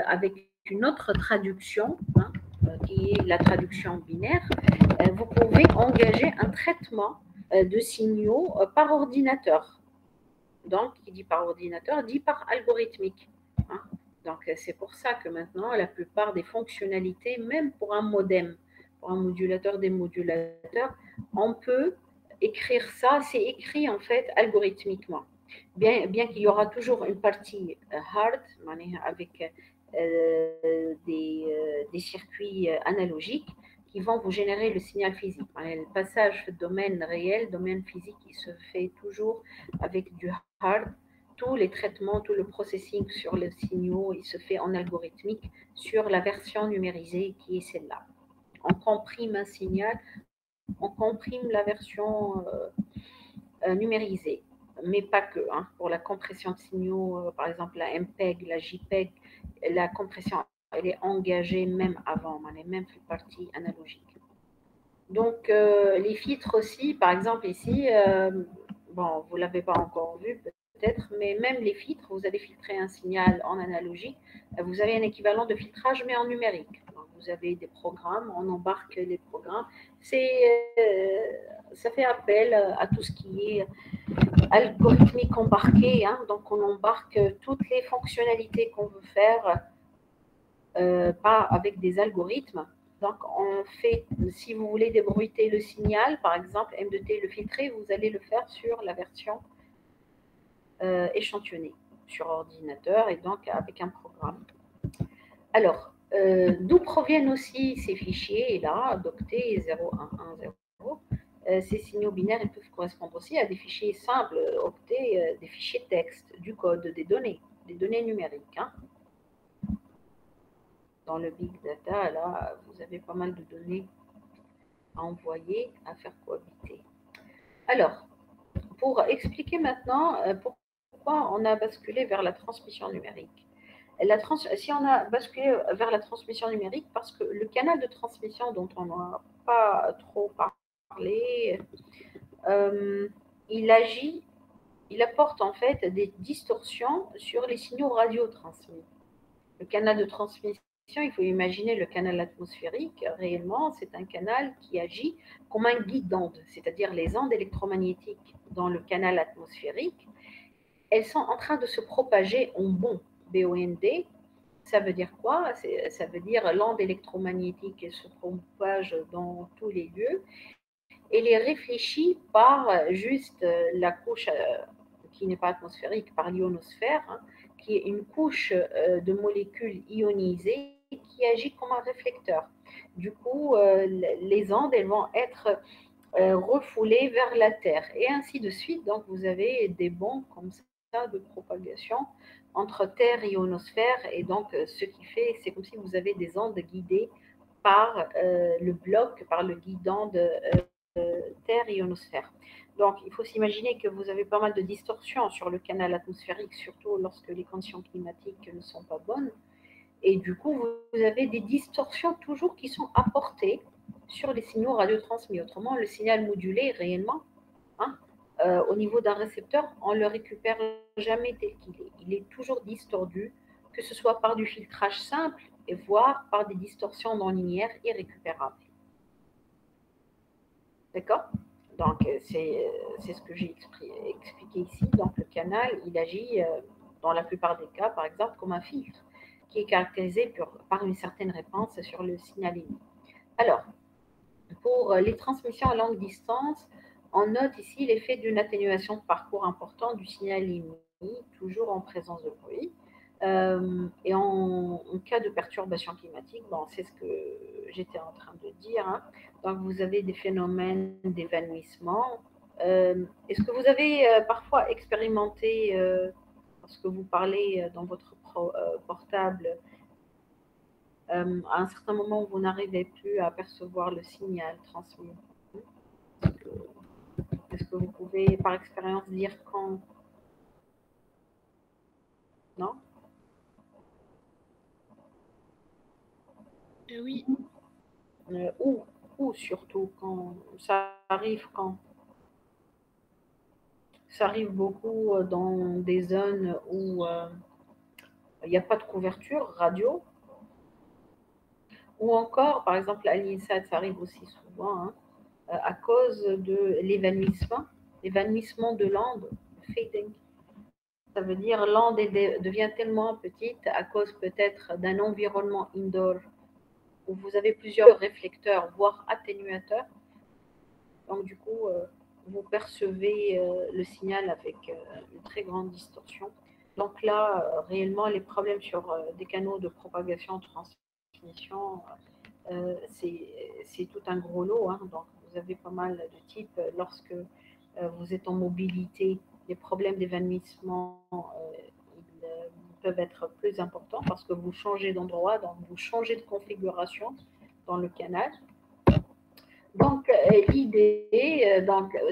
avec une autre traduction, hein, qui est la traduction binaire. Vous pouvez engager un traitement de signaux par ordinateur. Donc, qui dit par ordinateur, dit par algorithmique. Hein. Donc, c'est pour ça que maintenant, la plupart des fonctionnalités, même pour un modem, pour un modulateur démodulateur, on peut écrire ça, c'est écrit en fait algorithmiquement. Bien qu'il y aura toujours une partie hard, avec des circuits analogiques qui vont vous générer le signal physique. Le passage domaine réel, domaine physique, il se fait toujours avec du hard. Tous les traitements, tout le processing sur les signaux, il se fait en algorithmique sur la version numérisée qui est celle-là. On comprime un signal, on comprime la version numérisée, mais pas que. Hein. Pour la compression de signaux, par exemple la MPEG, la JPEG, la compression, elle est engagée même avant, elle est même fait partie analogique. Donc, les filtres aussi, par exemple ici, bon, vous ne l'avez pas encore vu peut-être, mais même les filtres, vous allez filtrer un signal en analogique, vous avez un équivalent de filtrage, mais en numérique. Donc, vous avez des programmes, on embarque les programmes. Ça fait appel à tout ce qui est algorithmique embarqué, hein, donc on embarque toutes les fonctionnalités qu'on veut faire, pas avec des algorithmes. Donc, on fait, si vous voulez débruiter le signal, par exemple, M2T le filtrer, vous allez le faire sur la version échantillonnée, sur ordinateur et donc avec un programme. Alors, d'où proviennent aussi ces fichiers-là, d'octet 0110 ces signaux binaires ils peuvent correspondre aussi à des fichiers simples, octets, des fichiers texte, du code, des données numériques. Hein. Dans le big data, là, vous avez pas mal de données à envoyer, à faire cohabiter. Alors, pour expliquer maintenant pourquoi on a basculé vers la transmission numérique. Si on a basculé vers la transmission numérique, parce que le canal de transmission dont on n'a pas trop parlé, il apporte en fait des distorsions sur les signaux radio transmis. Le canal de transmission, il faut imaginer le canal atmosphérique, réellement, c'est un canal qui agit comme un guide d'ondes, c'est-à-dire les ondes électromagnétiques dans le canal atmosphérique, elles sont en train de se propager en bond, B-O-N-D. Ça veut dire quoi? Ça veut dire l'onde électromagnétique, elle se propage dans tous les lieux. Elle est réfléchie par juste la couche qui n'est pas atmosphérique, par l'ionosphère, hein, qui est une couche de molécules ionisées qui agit comme un réflecteur. Du coup, les ondes, elles vont être refoulées vers la Terre et ainsi de suite. Donc, vous avez des bonds comme ça, de propagation entre Terre et ionosphère. Et donc, ce qui fait, c'est comme si vous avez des ondes guidées par le bloc, par le guidant de Terre et ionosphère. Donc, il faut s'imaginer que vous avez pas mal de distorsions sur le canal atmosphérique, surtout lorsque les conditions climatiques ne sont pas bonnes. Et du coup, vous avez des distorsions toujours qui sont apportées sur les signaux radiotransmis. Autrement, le signal modulé, réellement, hein, au niveau d'un récepteur, on ne le récupère jamais tel qu'il est. Il est toujours distordu, que ce soit par du filtrage simple, et voire par des distorsions non linéaires irrécupérables. D'accord? Donc, c'est ce que j'ai expliqué ici. Donc, le canal, il agit, dans la plupart des cas, par exemple, comme un filtre, qui est caractérisé par une certaine réponse sur le signal émis. Alors, pour les transmissions à longue distance, on note ici l'effet d'une atténuation de parcours important du signal émis, toujours en présence de bruit. Et en cas de perturbation climatique, bon, c'est ce que j'étais en train de dire, hein. Donc, vous avez des phénomènes d'évanouissement. Est-ce que vous avez parfois expérimenté, lorsque vous parlez dans votre portable, à un certain moment où vous n'arrivez plus à percevoir le signal transmis? Est-ce que vous pouvez, par expérience, dire quand? Non? Oui, Ou surtout quand ça arrive, quand ça arrive beaucoup dans des zones où il n'y a pas de couverture radio, ou encore, par exemple, à l'INSAT, ça arrive aussi souvent, hein, à cause de l'évanouissement de l'onde, fading. Ça veut dire l'onde devient tellement petite à cause peut-être d'un environnement indoor où vous avez plusieurs réflecteurs, voire atténuateurs. Donc, du coup, vous percevez le signal avec une très grande distorsion. Donc là, réellement, les problèmes sur des canaux de propagation, transmission, c'est tout un gros lot, hein. Donc, vous avez pas mal de types. Lorsque vous êtes en mobilité, les problèmes d'évanouissement, ils peuvent être plus importants parce que vous changez d'endroit, donc vous changez de configuration dans le canal. Donc, l'idée,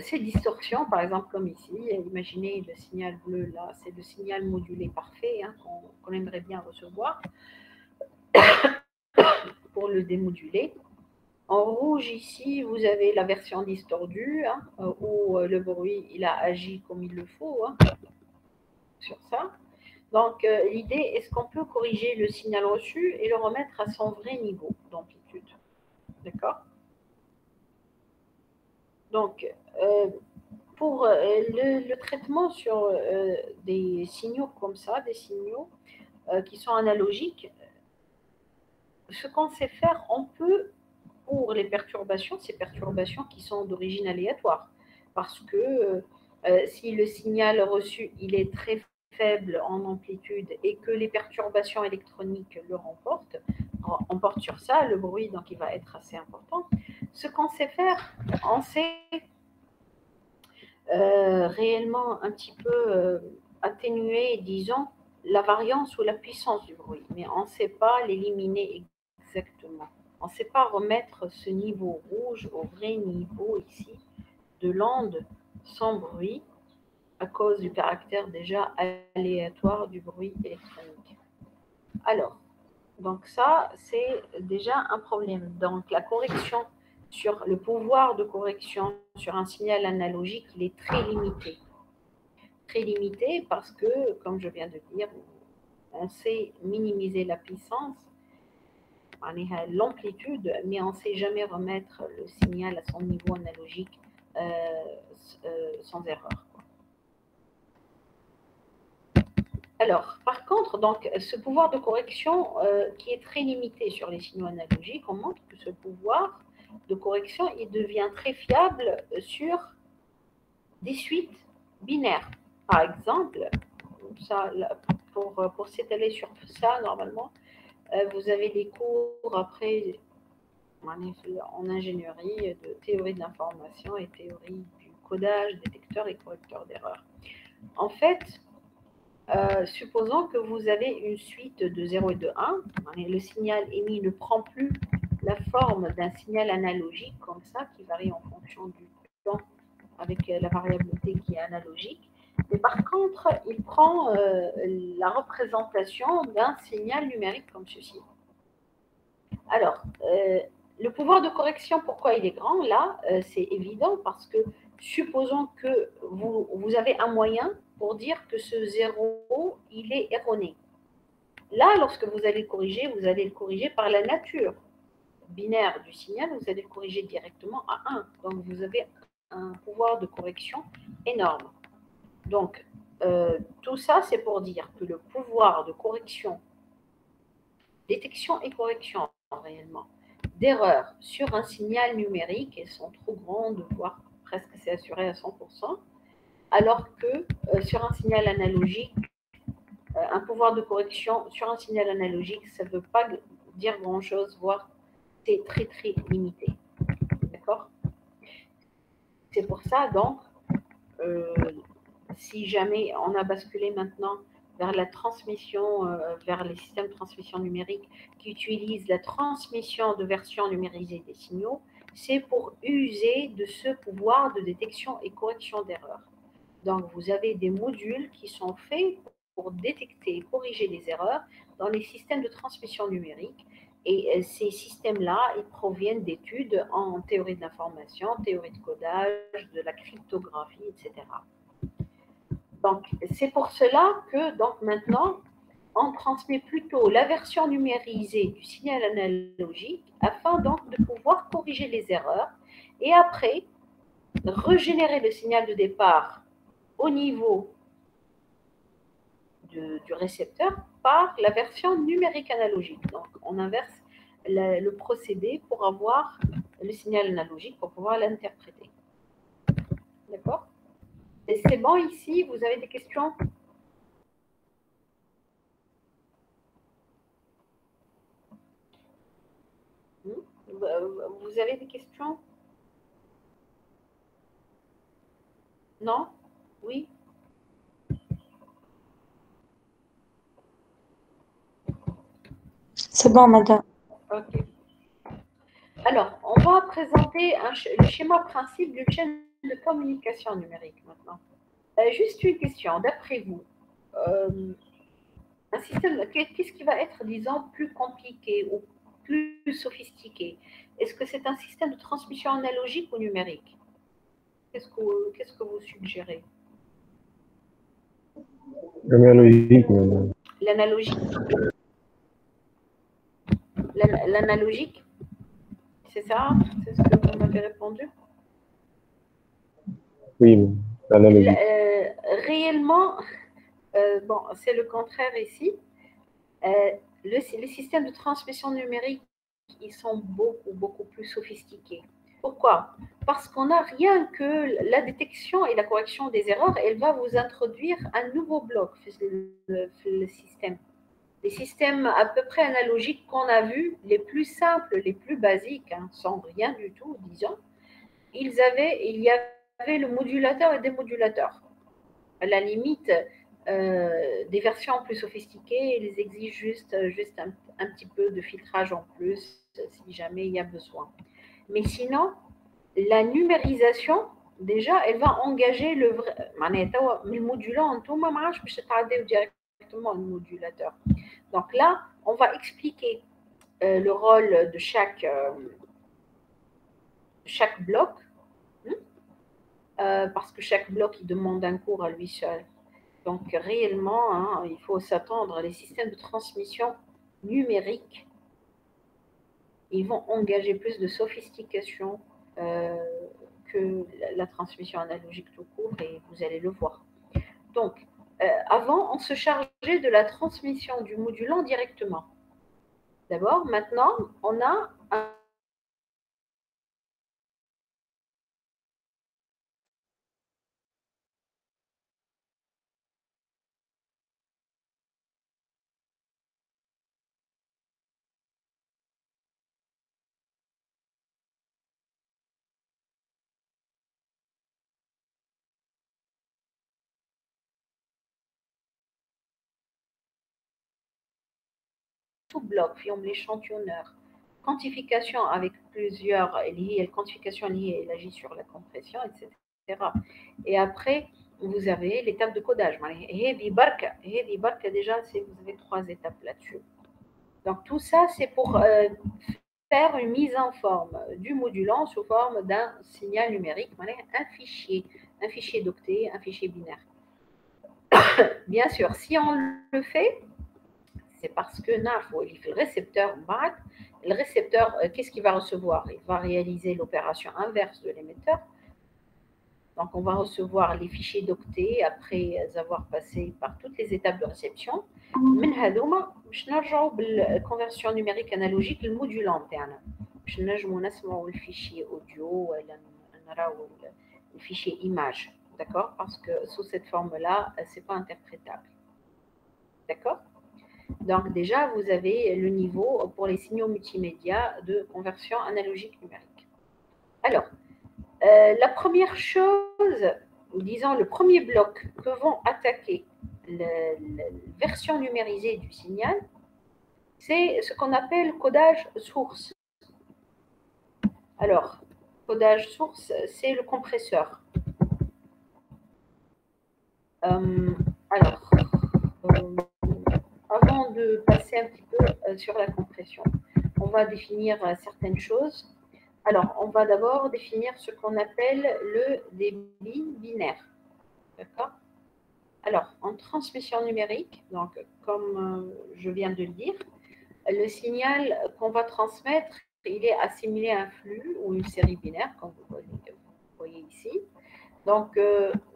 ces distorsions, par exemple, comme ici, imaginez le signal bleu là, c'est le signal modulé parfait, hein, qu'on aimerait bien recevoir pour le démoduler. En rouge, ici, vous avez la version distordue, hein, où le bruit il a agi comme il le faut, hein, sur ça. Donc, l'idée, est-ce qu'on peut corriger le signal reçu et le remettre à son vrai niveau d'amplitude? D'accord? Donc, pour le traitement sur des signaux comme ça, des signaux qui sont analogiques, ce qu'on sait faire, on peut, pour les perturbations, ces perturbations qui sont d'origine aléatoire, parce que si le signal reçu il est très faible en amplitude et que les perturbations électroniques le emportent sur ça, le bruit donc il va être assez important. Ce qu'on sait faire, on sait réellement un petit peu atténuer, disons, la variance ou la puissance du bruit, mais on ne sait pas l'éliminer exactement. On ne sait pas remettre ce niveau rouge au vrai niveau ici de l'onde sans bruit à cause du caractère déjà aléatoire du bruit électronique. Alors, donc ça, c'est déjà un problème. Donc la correction sur le pouvoir de correction sur un signal analogique, il est très limité. Très limité parce que, comme je viens de dire, on sait minimiser la puissance, l'amplitude, mais on ne sait jamais remettre le signal à son niveau analogique sans erreur. Alors, par contre, donc, ce pouvoir de correction qui est très limité sur les signaux analogiques, on montre que ce pouvoir de correction, il devient très fiable sur des suites binaires. Par exemple, ça, pour s'étaler sur ça, normalement, vous avez des cours après en ingénierie de théorie de l'information et théorie du codage, détecteur et correcteur d'erreurs. En fait, supposons que vous avez une suite de 0 et de 1. Le signal émis ne prend plus la forme d'un signal analogique comme ça, qui varie en fonction du temps avec la variable t qui est analogique. Mais par contre, il prend la représentation d'un signal numérique comme ceci. Alors, le pouvoir de correction, pourquoi il est grand? Là, c'est évident parce que supposons que vous avez un moyen pour dire que ce 0, il est erroné. Là, lorsque vous allez le corriger par la nature binaire du signal, vous allez le corriger directement à 1. Donc, vous avez un pouvoir de correction énorme. Donc, tout ça, c'est pour dire que le pouvoir de correction, détection et correction réellement, d'erreurs sur un signal numérique, elles sont trop grandes, voire presque c'est assuré à 100%, alors que sur un signal analogique, un pouvoir de correction sur un signal analogique, ça ne veut pas dire grand-chose, voire c'est très très limité. D'accord? C'est pour ça, donc, si jamais on a basculé maintenant vers la transmission, vers les systèmes de transmission numérique qui utilisent la transmission de versions numérisées des signaux, c'est pour user de ce pouvoir de détection et correction d'erreurs. Donc, vous avez des modules qui sont faits pour détecter et corriger les erreurs dans les systèmes de transmission numérique. Et ces systèmes-là, ils proviennent d'études en théorie de l'information, théorie de codage, de la cryptographie, etc. Donc, c'est pour cela que donc, maintenant, on transmet plutôt la version numérisée du signal analogique afin donc de pouvoir corriger les erreurs et après régénérer le signal de départ au niveau du récepteur par la version numérique analogique. Donc, on inverse le procédé pour avoir le signal analogique pour pouvoir l'interpréter. D'accord? Et c'est bon ici, vous avez des questions? Vous avez des questions? Non? Oui? C'est bon, madame. Ok. Alors, on va présenter le schéma principe d'une chaîne de communication numérique maintenant. Juste une question, d'après vous, un système, qu'est-ce qui va être, disons, plus compliqué ou plus sophistiqué? Est-ce que c'est un système de transmission analogique ou numérique? Qu'est-ce que vous suggérez? Analogique, madame. L'analogique? L'analogique? C'est ça? C'est ce que vous m'avez répondu? Oui, analogique. Réellement, bon, c'est le contraire ici. Les systèmes de transmission numérique, ils sont beaucoup, beaucoup plus sophistiqués. Pourquoi? Parce qu'on n'a rien que la détection et la correction des erreurs, elle va vous introduire un nouveau bloc, le système. Les systèmes à peu près analogiques qu'on a vus, les plus simples, les plus basiques, hein, sans rien du tout, disons, il y avait le modulateur et démodulateur. À la limite, des versions plus sophistiquées, ils exigent juste un petit peu de filtrage en plus, si jamais il y a besoin. Mais sinon, la numérisation, déjà, elle va engager le vrai. Le modulant, tout le monde directement le modulateur. Donc là, on va expliquer le rôle de chaque bloc, parce que chaque bloc, il demande un cours à lui seul. Donc réellement, hein, il faut s'attendre, les systèmes de transmission numérique, ils vont engager plus de sophistication que la transmission analogique tout court, et vous allez le voir. Donc, avant, on se chargeait de la transmission du modulant directement. D'abord, maintenant, on a un sous-blocs, l'échantillonneur, quantification avec plusieurs, quantification liée, elle agit sur la compression, etc. Et après, vous avez l'étape de codage. Déjà, vous avez 3 étapes là-dessus. Donc, tout ça, c'est pour faire une mise en forme du modulant sous forme d'un signal numérique, un fichier d'octet, un fichier binaire. Bien sûr, si on le fait, c'est parce que le récepteur, qu'est-ce qu'il va recevoir? Il va réaliser l'opération inverse de l'émetteur. Donc, on va recevoir les fichiers d'octet après avoir passé par toutes les étapes de réception. من هذوما باش نرجعوا بالconversion numérique analogique المودولون تاعنا باش نجموا نسمعوا الفيشي audio ولا نراو الفيشي image, d'accord? Parce que sous cette forme-là, c'est pas interprétable. D'accord? Donc déjà, vous avez le niveau pour les signaux multimédia de conversion analogique numérique. Alors, la première chose, disons le premier bloc que vont attaquer la version numérisée du signal, c'est ce qu'on appelle codage source. Alors, codage source, c'est le compresseur. Avant de passer un petit peu sur la compression, on va définir certaines choses. Alors, on va d'abord définir ce qu'on appelle le débit binaire. D'accord? Alors, en transmission numérique, donc comme je viens de le dire, le signal qu'on va transmettre, il est assimilé à un flux ou une série binaire, comme vous voyez ici. Donc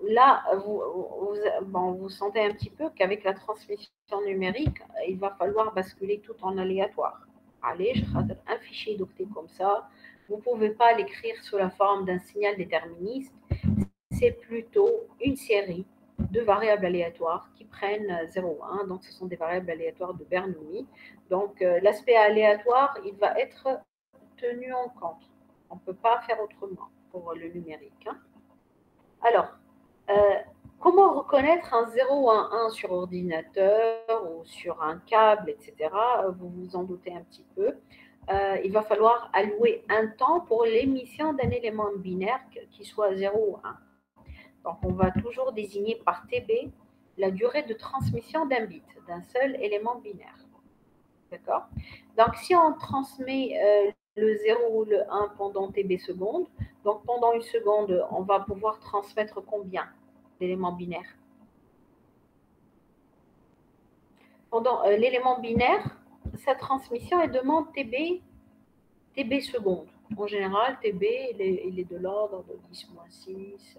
là, vous sentez un petit peu qu'avec la transmission numérique, il va falloir basculer tout en aléatoire. Allez, je vais un fichier d'octet comme ça. Vous ne pouvez pas l'écrire sous la forme d'un signal déterministe. C'est plutôt une série de variables aléatoires qui prennent 0 ou 1. Donc, ce sont des variables aléatoires de Bernoulli. Donc, l'aspect aléatoire, il va être tenu en compte. On ne peut pas faire autrement pour le numérique. Hein. Alors, comment reconnaître un 0 ou un 1 sur ordinateur ou sur un câble, etc. Vous vous en doutez un petit peu. Il va falloir allouer un temps pour l'émission d'un élément binaire qui soit 0 ou 1. Donc, on va toujours désigner par TB la durée de transmission d'un bit, d'un seul élément binaire. D'accord? Donc, si on transmet le 0 ou le 1 pendant TB secondes, donc pendant une seconde, on va pouvoir transmettre combien d'éléments binaires? Pendant l'élément binaire, sa transmission est demande TB secondes. En général, TB, il est de l'ordre de 10-6,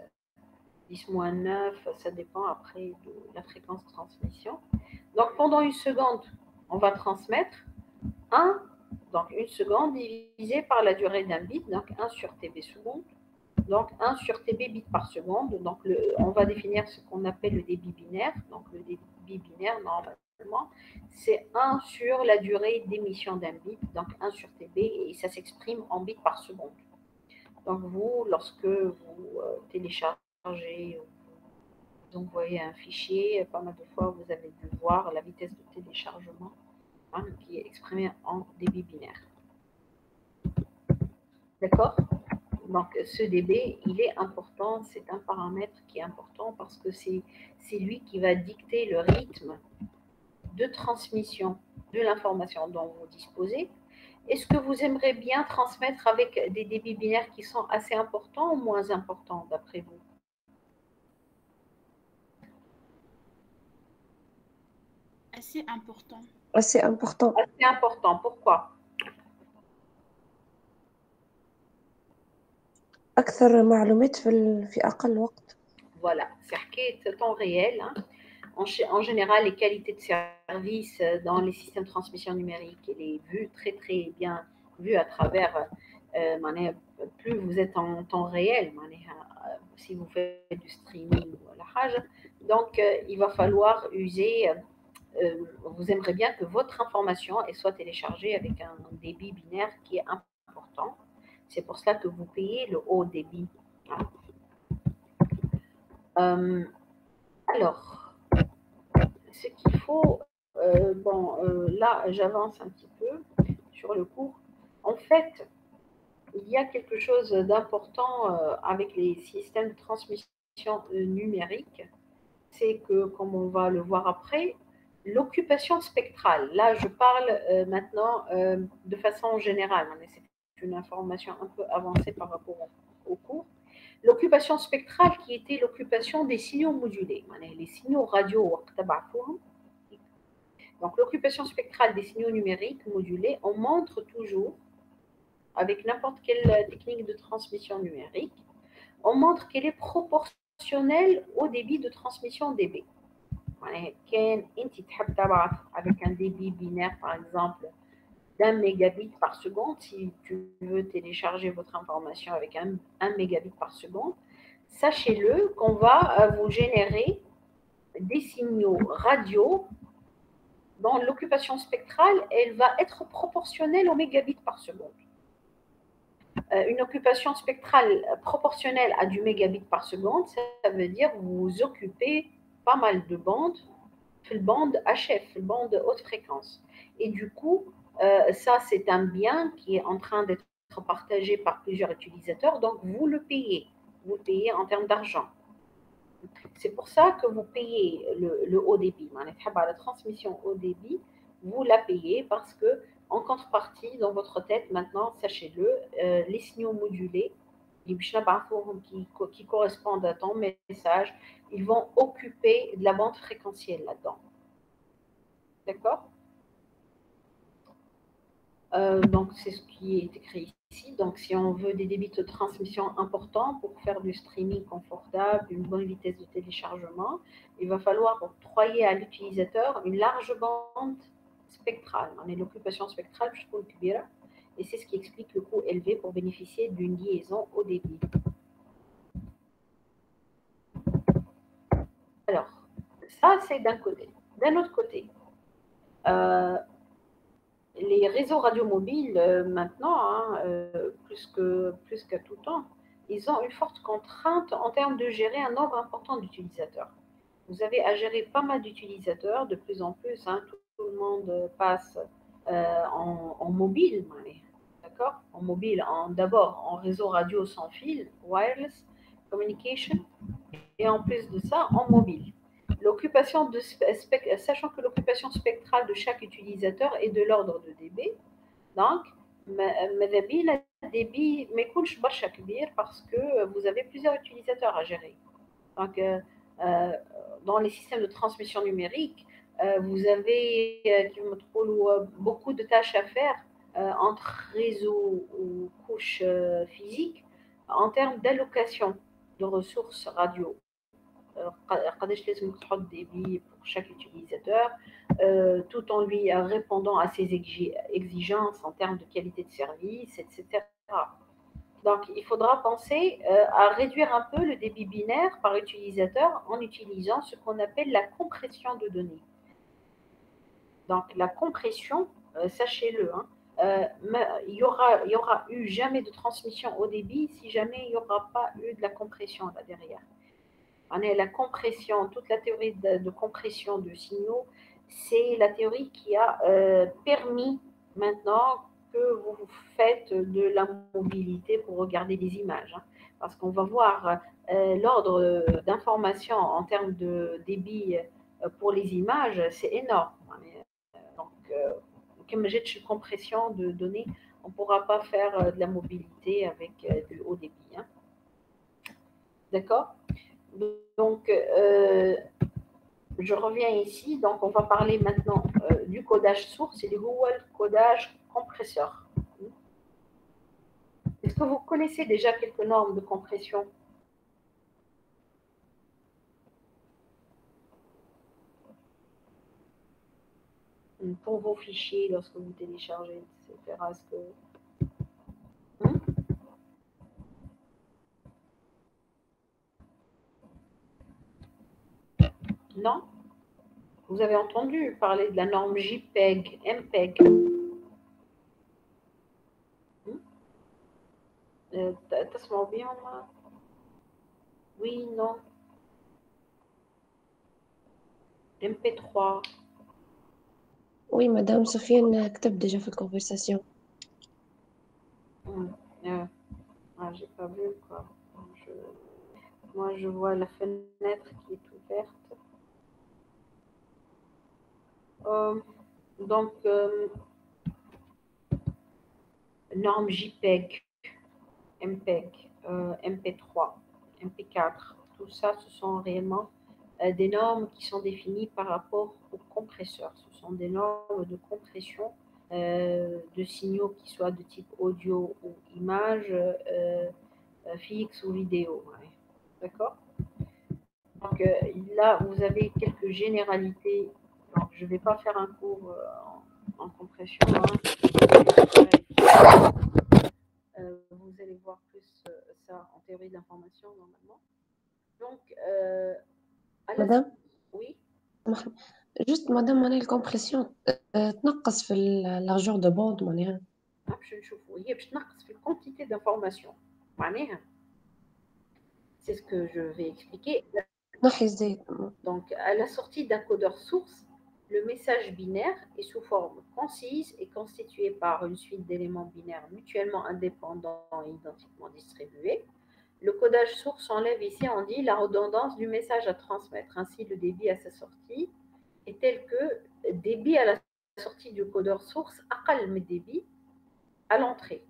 10-9, ça dépend après de la fréquence de transmission. Donc, pendant une seconde, on va transmettre 1, donc une seconde divisé par la durée d'un bit, donc 1 sur TB seconde, donc 1 sur TB bits par seconde. Donc, on va définir ce qu'on appelle le débit binaire. Donc, le débit binaire, normalement, c'est 1 sur la durée d'émission d'un bit, donc 1 sur TB, et ça s'exprime en bits par seconde. Donc, vous, lorsque vous téléchargez, vous envoyez un fichier, pas mal de fois, vous avez dû voir la vitesse de téléchargement qui est exprimée en débit binaire. D'accord? Donc, ce dB, il est important, c'est un paramètre qui est important parce que c'est lui qui va dicter le rythme de transmission de l'information dont vous disposez. Est-ce que vous aimeriez bien transmettre avec des débits binaires qui sont assez importants ou moins importants d'après vous? Assez important. Assez important. Assez important, pourquoi? أكثر معلومات في أقل وقت. Voilà, c'est temps réel. Hein. En général, les qualités de service dans les systèmes de transmission numérique, elle est vue très très bien vue à travers, plus vous êtes en temps réel, si vous faites du streaming ou la page, donc il va falloir user, vous aimerez bien que votre information soit téléchargée avec un débit binaire qui est important. C'est pour cela que vous payez le haut débit. Hein. Alors, ce qu'il faut là, j'avance un petit peu sur le cours. En fait, il y a quelque chose d'important avec les systèmes de transmission numérique, c'est que, comme on va le voir après, l'occupation spectrale, là je parle maintenant de façon générale, mais c'est une information un peu avancée par rapport au cours. L'occupation spectrale qui était l'occupation des signaux modulés, les signaux radio. Donc l'occupation spectrale des signaux numériques modulés, on montre toujours, avec n'importe quelle technique de transmission numérique, on montre qu'elle est proportionnelle au débit de transmission dB. Avec un débit binaire, par exemple, d'1 mégabit par seconde, si tu veux télécharger votre information avec 1 mégabit par seconde, sachez-le qu'on va vous générer des signaux radio dont l'occupation spectrale, elle va être proportionnelle au mégabit par seconde. Une occupation spectrale proportionnelle à du mégabit par seconde, ça veut dire que vous occupez pas mal de bandes, le bande HF, le bande haute fréquence. Et du coup, ça, c'est un bien qui est en train d'être partagé par plusieurs utilisateurs, donc vous le payez en termes d'argent. C'est pour ça que vous payez le haut débit. La transmission haut débit, vous la payez parce que, en contrepartie, dans votre tête, maintenant, sachez-le, les signaux modulés, qui correspondent à ton message, ils vont occuper de la bande fréquentielle là-dedans. D'accord? Donc, c'est ce qui est écrit ici. Donc, si on veut des débits de transmission importants pour faire du streaming confortable, une bonne vitesse de téléchargement, il va falloir octroyer à l'utilisateur une large bande spectrale. On est l'occupation spectrale, et c'est ce qui explique le coût élevé pour bénéficier d'une liaison haut débit. Alors, ça, c'est d'un côté. D'un autre côté, les réseaux radiomobiles, maintenant, plus qu'à tout temps, ils ont une forte contrainte en termes de gérer un nombre important d'utilisateurs. Vous avez à gérer pas mal d'utilisateurs, de plus en plus, tout le monde passe en mobile, d'accord? En mobile, d'abord en réseau radio sans fil, wireless communication, et en plus de ça, en mobile. Sachant que l'occupation spectrale de chaque utilisateur est de l'ordre de dB, donc, le débit parce que vous avez plusieurs utilisateurs à gérer. Donc, dans les systèmes de transmission numérique, vous avez beaucoup de tâches à faire entre réseaux ou couches physiques en termes d'allocation de ressources radio. قداش لازم تحط débit pour chaque utilisateur, tout en lui répondant à ses exigences en termes de qualité de service, etc. Donc, il faudra penser à réduire un peu le débit binaire par utilisateur en utilisant ce qu'on appelle la compression de données. Donc, la compression, sachez-le, il y aura eu jamais de transmission au débit si jamais il n'y aura pas eu de la compression là derrière. La compression, toute la théorie de compression de signaux, c'est la théorie qui a permis maintenant que vous faites de la mobilité pour regarder des images. Parce qu'on va voir l'ordre d'information en termes de débit pour les images, c'est énorme. Donc, comme j'ai une compression de données, on ne pourra pas faire de la mobilité avec du haut débit. D'accord? Donc, je reviens ici. Donc, on va parler maintenant du codage source et du codage compresseur. Est-ce que vous connaissez déjà quelques normes de compression? Pour vos fichiers, lorsque vous téléchargez, etc. Est-ce que... Non? Vous avez entendu parler de la norme JPEG, MPEG. تسمعوا بيهم؟ Oui, non. MP3. Oui, Madame Sofiane كتب déjà في الconversation. J'ai pas vu quoi. Moi, je vois la fenêtre qui est ouverte. Donc, norme JPEG, MPEG, MP3, MP4, tout ça, ce sont réellement des normes qui sont définies par rapport au compresseur. Ce sont des normes de compression de signaux qui soient de type audio ou image, fixe ou vidéo. Ouais. D'accord? Donc là, vous avez quelques généralités. Donc, je ne vais pas faire un cours en compression. Hein. Vous allez voir plus ça en théorie de l'information normalement. Donc, Madame, oui. juste Madame معناها الكompression تنقص في largeur de bande معناها. باش نشوفوا هي باش تنقص في الكونتيتي d'information معناها. C'est ce que je vais expliquer. تنحي الزيت. Donc, à la sortie d'un codeur source, le message binaire est sous forme concise et constitué par une suite d'éléments binaires mutuellement indépendants et identiquement distribués. Le codage source enlève ici, on dit, la redondance du message à transmettre. Ainsi, le débit à sa sortie est tel que débit à la sortie du codeur source, أقل من débit à l'entrée.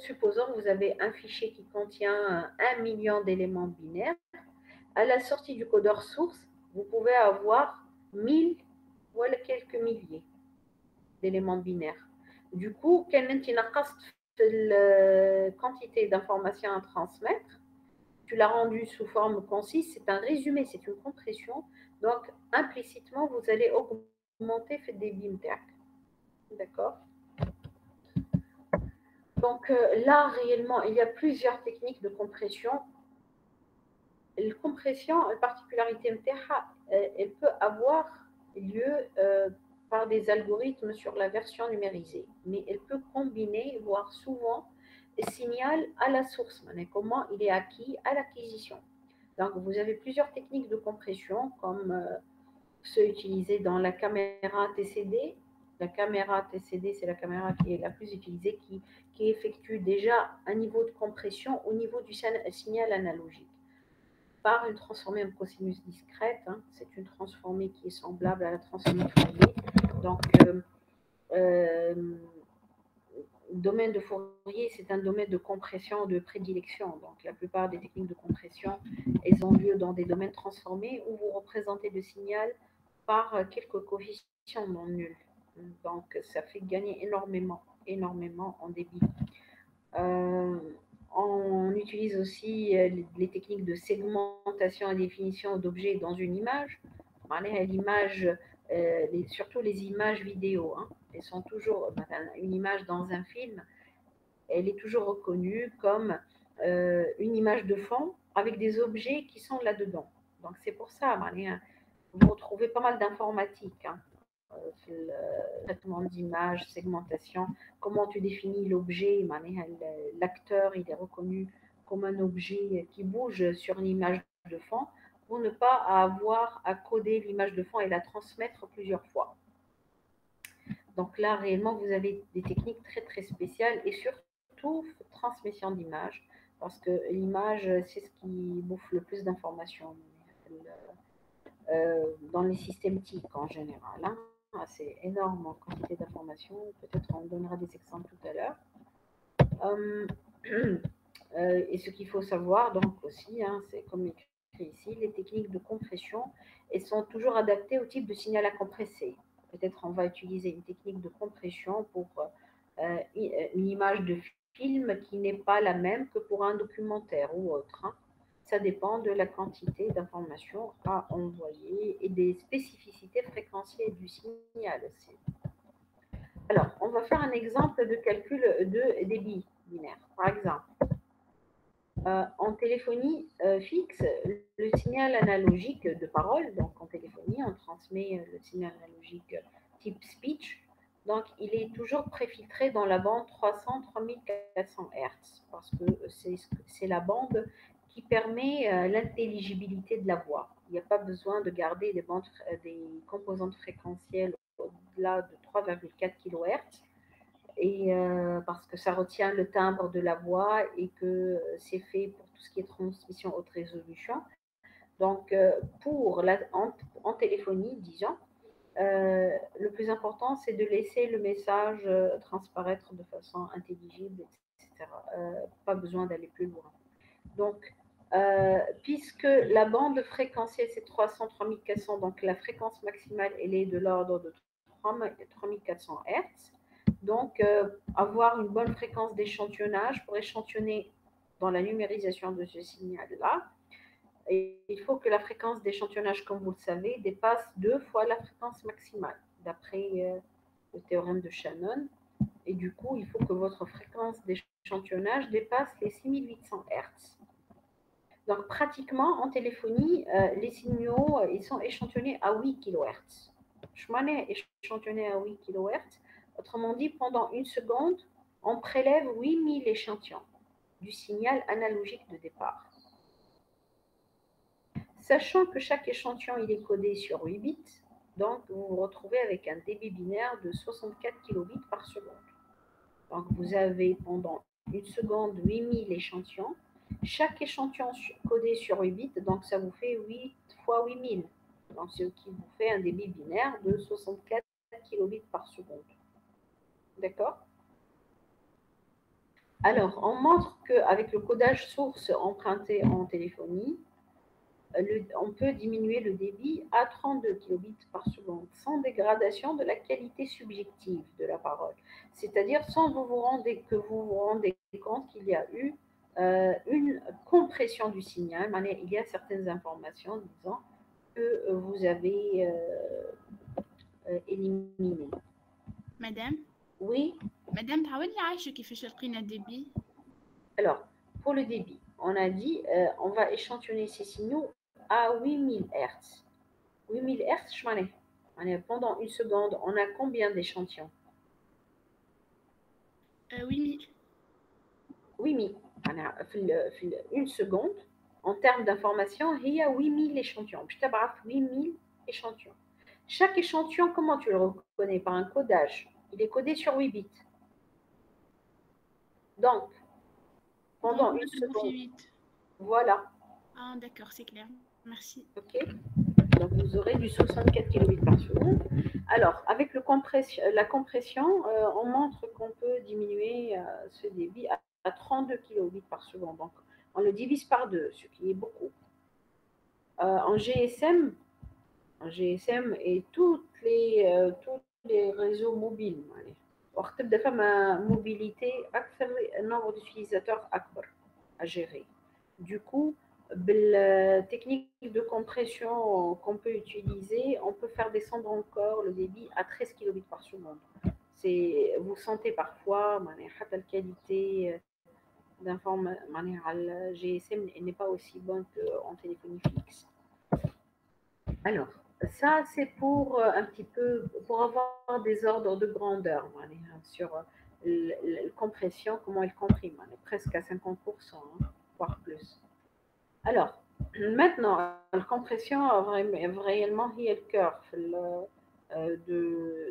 Supposons que vous avez un fichier qui contient 1 million d'éléments binaires. À la sortie du codeur source, vous pouvez avoir 1000 ou quelques milliers d'éléments binaires. Du coup, quand tu as la quantité d'informations à transmettre, tu l'as rendu sous forme concise, c'est un résumé, c'est une compression. Donc, implicitement, vous allez augmenter le débit. D'accord? Donc là, réellement, il y a plusieurs techniques de compression. La compression, la particularité elle peut avoir lieu par des algorithmes sur la version numérisée, mais elle peut combiner, voire souvent, le signal à la source, comment il est acquis à l'acquisition. Donc, vous avez plusieurs techniques de compression, comme ceux utilisés dans la caméra TCD. La caméra TCD, c'est la caméra qui est la plus utilisée, qui effectue déjà un niveau de compression au niveau du signal analogique par une transformée en cosinus discrète. Hein. C'est une transformée qui est semblable à la transformée de Fourier. Donc, le domaine de Fourier, c'est un domaine de compression de prédilection. Donc, la plupart des techniques de compression, elles ont lieu dans des domaines transformés où vous représentez le signal par quelques coefficients non nuls. Donc, ça fait gagner énormément en débit. On utilise aussi les techniques de segmentation et définition d'objets dans une image. L'image, surtout les images vidéo, hein, elles sont toujours, une image dans un film, elle est toujours reconnue comme une image de fond avec des objets qui sont là-dedans. Donc c'est pour ça, vous retrouvez pas mal d'informatique. Hein. Traitement d'image, segmentation, comment tu définis l'objet, l'acteur il est reconnu comme un objet qui bouge sur une image de fond pour ne pas avoir à coder l'image de fond et la transmettre plusieurs fois. Donc là, réellement, vous avez des techniques très très spéciales et surtout transmission d'image parce que l'image, c'est ce qui bouffe le plus d'informations dans les systèmes TIC en général. Hein. C'est énorme en quantité d'informations. Peut-être on donnera des exemples tout à l'heure. Et ce qu'il faut savoir, donc aussi, hein, c'est comme écrit ici, les techniques de compression, elles sont toujours adaptées au type de signal à compresser. Peut-être on va utiliser une technique de compression pour une image de film qui n'est pas la même que pour un documentaire ou autre. Hein. Ça dépend de la quantité d'informations à envoyer et des spécificités fréquentielles du signal aussi. Alors, on va faire un exemple de calcul de débit binaire. Par exemple, en téléphonie fixe, le signal analogique de parole, donc en téléphonie, on transmet le signal analogique type speech, donc il est toujours préfiltré dans la bande 300-3400 Hz, parce que c'est la bande qui permet l'intelligibilité de la voix. Il n'y a pas besoin de garder des composantes fréquentielles au-delà de 3,4 kHz et parce que ça retient le timbre de la voix et que c'est fait pour tout ce qui est transmission haute résolution. Donc, en téléphonie, disons, le plus important, c'est de laisser le message transparaître de façon intelligible, etc. Pas besoin d'aller plus loin. Donc, puisque la bande fréquentielle, c'est 300-3400, donc la fréquence maximale, elle est de l'ordre de 3400 Hz. Donc, avoir une bonne fréquence d'échantillonnage pour échantillonner dans la numérisation de ce signal-là. Et il faut que la fréquence d'échantillonnage, comme vous le savez, dépasse 2 fois la fréquence maximale, d'après le théorème de Shannon. Et du coup, il faut que votre fréquence d'échantillonnage dépasse les 6800 Hz. Donc, pratiquement, en téléphonie, les signaux, ils sont échantillonnés à 8 kHz. Chemin est échantillonné à 8 kHz. Autrement dit, pendant une seconde, on prélève 8000 échantillons du signal analogique de départ. Sachant que chaque échantillon il est codé sur 8 bits, donc vous vous retrouvez avec un débit binaire de 64 kilobits par seconde. Donc vous avez pendant une seconde 8000 échantillons. Chaque échantillon codé sur 8 bits, donc ça vous fait 8 fois 8000. Donc ce qui vous fait un débit binaire de 64 kilobits par seconde. D'accord? Alors, on montre qu'avec le codage source emprunté en téléphonie, on peut diminuer le débit à 32 kilobits par seconde sans dégradation de la qualité subjective de la parole. C'est-à-dire sans que vous vous rendez compte qu'il y a eu une compression du signal. Il y a certaines informations disant que vous avez éliminées. Madame, Oui, Madame, تعاودي عايشة كيفاش لقينا الدبي؟ alors pour le débit, on a dit on va échantillonner ces signaux à 8000 Hz. 8000 Hz, je m'en ai. Pendant une seconde, on a combien d'échantillons? 8000. 8000. Une seconde, en termes d'information, il y a 8000 échantillons. Je t'abraf 8000 échantillons. Chaque échantillon, comment tu le reconnais? Par un codage. Il est codé sur 8 bits. Donc, pendant une seconde, voilà. Ah, d'accord, c'est clair. Merci. OK. Donc, vous aurez du 64 kilobits par seconde. Alors, avec la compression, on montre qu'on peut diminuer ce débit à 32 kilobits par seconde. Donc, on le divise par 2, ce qui est beaucoup. En GSM et tous les réseaux mobiles, وقت تبدا فما mobilité أكثر, nombre d'utilisateurs أكبر à gérer. Du coup, la technique de compression qu'on peut utiliser, on peut faire descendre encore le débit à 13 kilobits par seconde. Vous sentez parfois la qualité d'information, le GSM n'est pas aussi bonne qu'en téléphonie fixe. Alors, ça c'est pour un petit peu, pour avoir des ordres de grandeur sur la compression, comment elle comprime, presque à 50%, voire plus. Alors, maintenant, la compression réellement est le cœur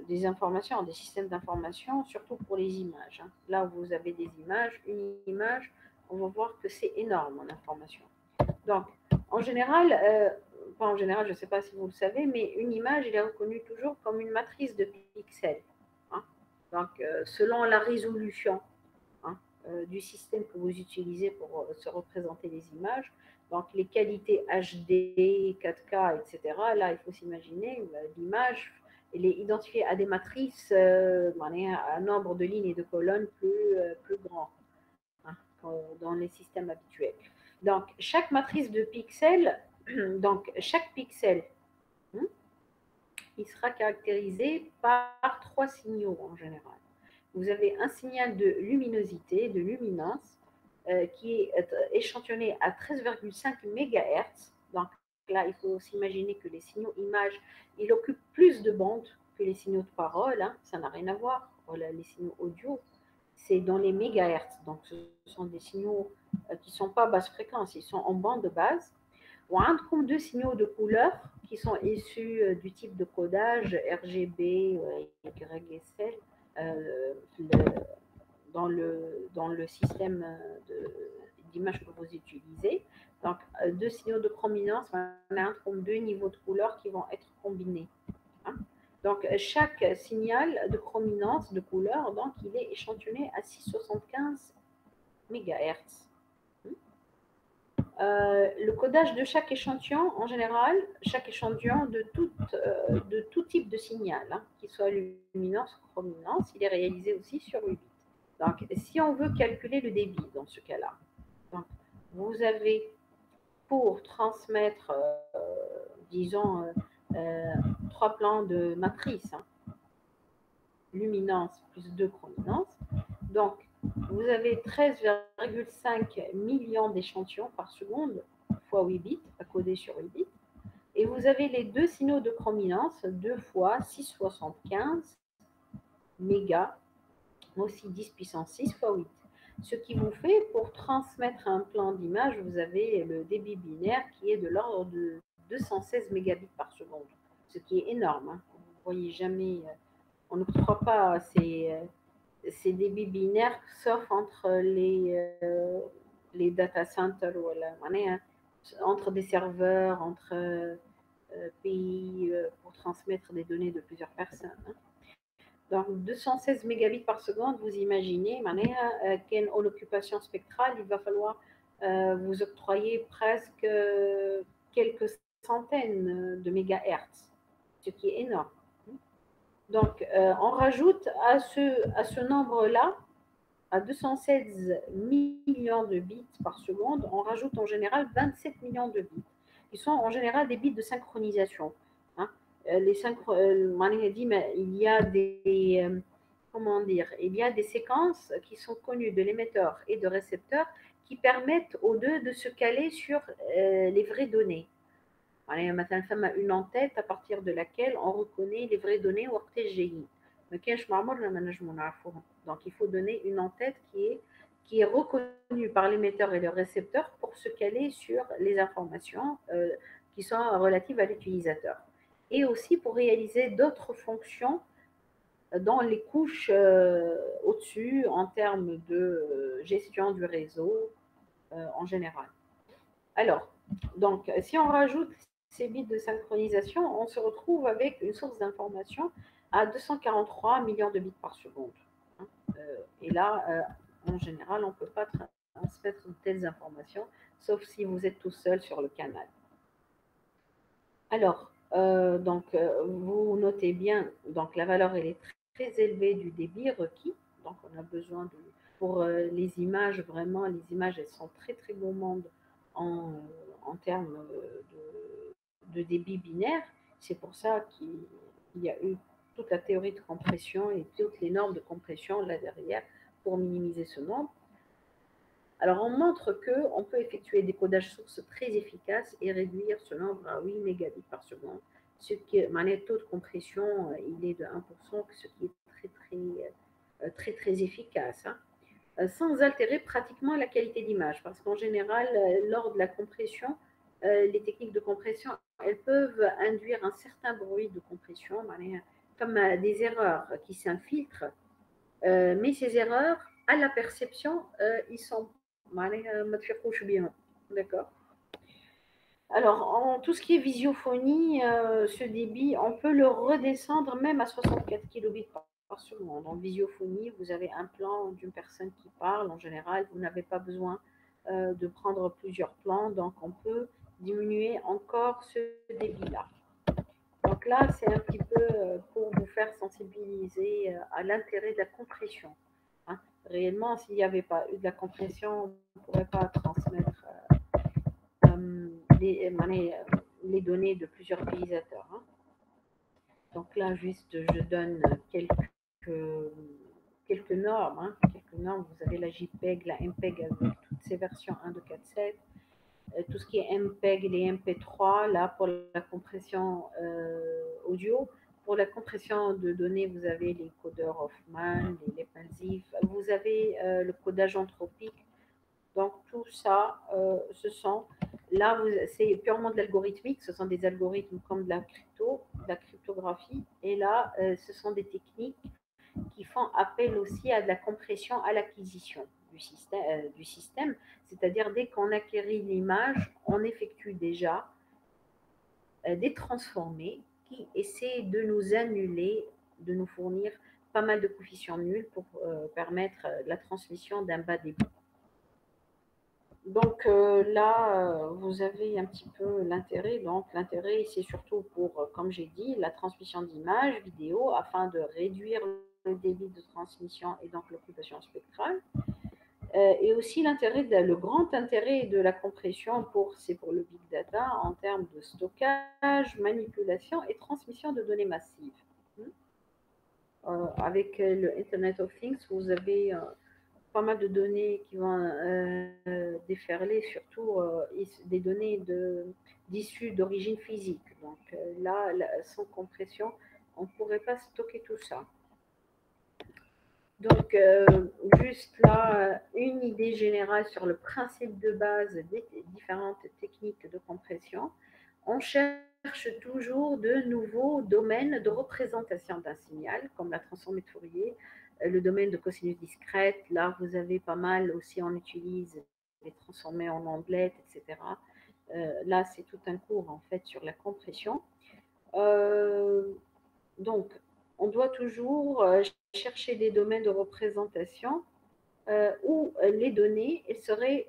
des informations, des systèmes d'information, surtout pour les images. Là où vous avez des images, une image, on va voir que c'est énorme en information. Donc, en général, pas en général, je ne sais pas si vous le savez, mais une image, elle est reconnue toujours comme une matrice de pixels. Donc, selon la résolution du système que vous utilisez pour se représenter les images, donc les qualités HD, 4K, etc. Là, il faut s'imaginer, l'image, elle est identifiée à des matrices, à un nombre de lignes et de colonnes plus grand dans les systèmes habituels. Donc, chaque matrice de pixels, donc chaque pixel, il sera caractérisé par 3 signaux en général. Vous avez un signal de luminosité, de luminance, qui est échantillonné à 13,5 MHz. Donc là, il faut s'imaginer que les signaux images, ils occupent plus de bandes que les signaux de parole. Ça n'a rien à voir. Voilà, les signaux audio, c'est dans les mégahertz. Donc, ce sont des signaux qui ne sont pas basse fréquence, ils sont en bande basse. On a comme deux signaux de couleur qui sont issus du type de codage RGB, YSL, dans le système d'image que vous utilisez. Donc, deux signaux de prominence, on a comme deux niveaux de couleur qui vont être combinés. Hein. Donc, chaque signal de prominence de couleur, donc, il est échantillonné à 675 MHz. Le codage de chaque échantillon, en général, chaque échantillon de tout type de signal, hein, qu'il soit luminance ou prominence, il est réalisé aussi sur 8 bits. Donc, si on veut calculer le débit dans ce cas-là, donc, vous avez pour transmettre, disons, 3 plans de matrice, hein, luminance plus 2 prominence. Donc, vous avez 13,5 millions d'échantillons par seconde fois 8 bits, à coder sur 8 bits. Et vous avez les deux signaux de prominence, 2 fois 675 mégas, aussi 10 puissance 6 fois 8. Ce qui vous fait, pour transmettre un plan d'image, vous avez le débit binaire qui est de l'ordre de 216 mégabits par seconde, ce qui est énorme. Hein. Vous ne voyez jamais, on ne croit pas ces débits binaires, sauf entre les data centers, entre des serveurs, entre pays, pour transmettre des données de plusieurs personnes. Hein. Donc, 216 mégabits par seconde, vous imaginez, qu'une occupation spectrale, il va falloir vous octroyer presque quelques centaines de mégahertz, ce qui est énorme. Donc, on rajoute à ce nombre-là, à 216 millions de bits par seconde, on rajoute en général 27 millions de bits, qui sont en général des bits de synchronisation. Hein. Il y a il y a des séquences qui sont connues de l'émetteur et de récepteur qui permettent aux deux de se caler sur les vraies données. Une en-tête à partir de laquelle on reconnaît les vraies données au TGI. Donc, il faut donner une en-tête qui est reconnue par l'émetteur et le récepteur pour se caler sur les informations qui sont relatives à l'utilisateur. Et aussi pour réaliser d'autres fonctions dans les couches au-dessus en termes de gestion du réseau en général. Alors, donc, si on rajoute ces bits de synchronisation, on se retrouve avec une source d'information à 243 millions de bits par seconde. Et là, en général, on ne peut pas transmettre de telles informations, sauf si vous êtes tout seul sur le canal. Alors, vous notez bien, donc la valeur elle est très élevée du débit requis. Donc, on a besoin pour les images, vraiment, les images, elles sont très, très gourmandes en termes de débit binaire. C'est pour ça qu'il y a eu toute la théorie de compression et toutes les normes de compression là derrière pour minimiser ce nombre. Alors, on montre qu'on peut effectuer des codages sources très efficaces et réduire ce nombre à 8 mégabits par seconde. Ce qui est, le taux de compression, il est de 1%, ce qui est très efficace. Hein. Sans altérer pratiquement la qualité d'image, parce qu'en général, lors de la compression, les techniques de compression, elles peuvent induire un certain bruit de compression, comme des erreurs qui s'infiltrent, mais ces erreurs, à la perception, ils sont d'accord. Alors, en tout ce qui est visiophonie, ce débit, on peut le redescendre même à 64 kilobits par seconde. En visiophonie, vous avez un plan d'une personne qui parle. En général, vous n'avez pas besoin de prendre plusieurs plans, donc on peut diminuer encore ce débit-là. Donc là, c'est un petit peu pour vous faire sensibiliser à l'intérêt de la compression. Hein. Réellement, s'il n'y avait pas eu de la compression, on ne pourrait pas transmettre les données de plusieurs utilisateurs. Hein. Donc là, juste, je donne quelques normes. Hein. Quelques normes. Vous avez la JPEG, la MPEG avec toutes ces versions 1, 2, 4, 7. Tout ce qui est MPEG, les MP3, là, pour la compression audio, pour la compression de données, vous avez les codeurs Hoffman, les Penzief, vous avez le codage anthropique. Donc, tout ça, c'est purement de l'algorithmique, ce sont des algorithmes comme de la cryptographie. Et là, ce sont des techniques qui font appel aussi à de la compression à l'acquisition du système. C'est-à-dire, dès qu'on acquérit l'image, on effectue déjà des transformés qui essaient de nous annuler, de nous fournir pas mal de coefficients nuls pour permettre la transmission d'un bas débit. Donc là, vous avez un petit peu l'intérêt. Donc l'intérêt, c'est surtout pour, comme j'ai dit, la transmission d'images, vidéo, afin de réduire le débit de transmission et donc l'occupation spectrale. Et aussi le grand intérêt de la compression c'est pour le big data en termes de stockage, manipulation et transmission de données massives. Avec le Internet of Things, vous avez pas mal de données qui vont déferler, surtout des données d'issues d'origine physique. Donc là, sans compression, on ne pourrait pas stocker tout ça. Donc, juste là, une idée générale sur le principe de base des différentes techniques de compression. On cherche toujours de nouveaux domaines de représentation d'un signal, comme la transformée de Fourier, le domaine de cosinus discrète. Là, vous avez pas mal aussi, on utilise les transformés en ondelettes, etc. Là, c'est tout un cours, en fait, sur la compression. Donc, on doit toujours chercher des domaines de représentation où les données seraient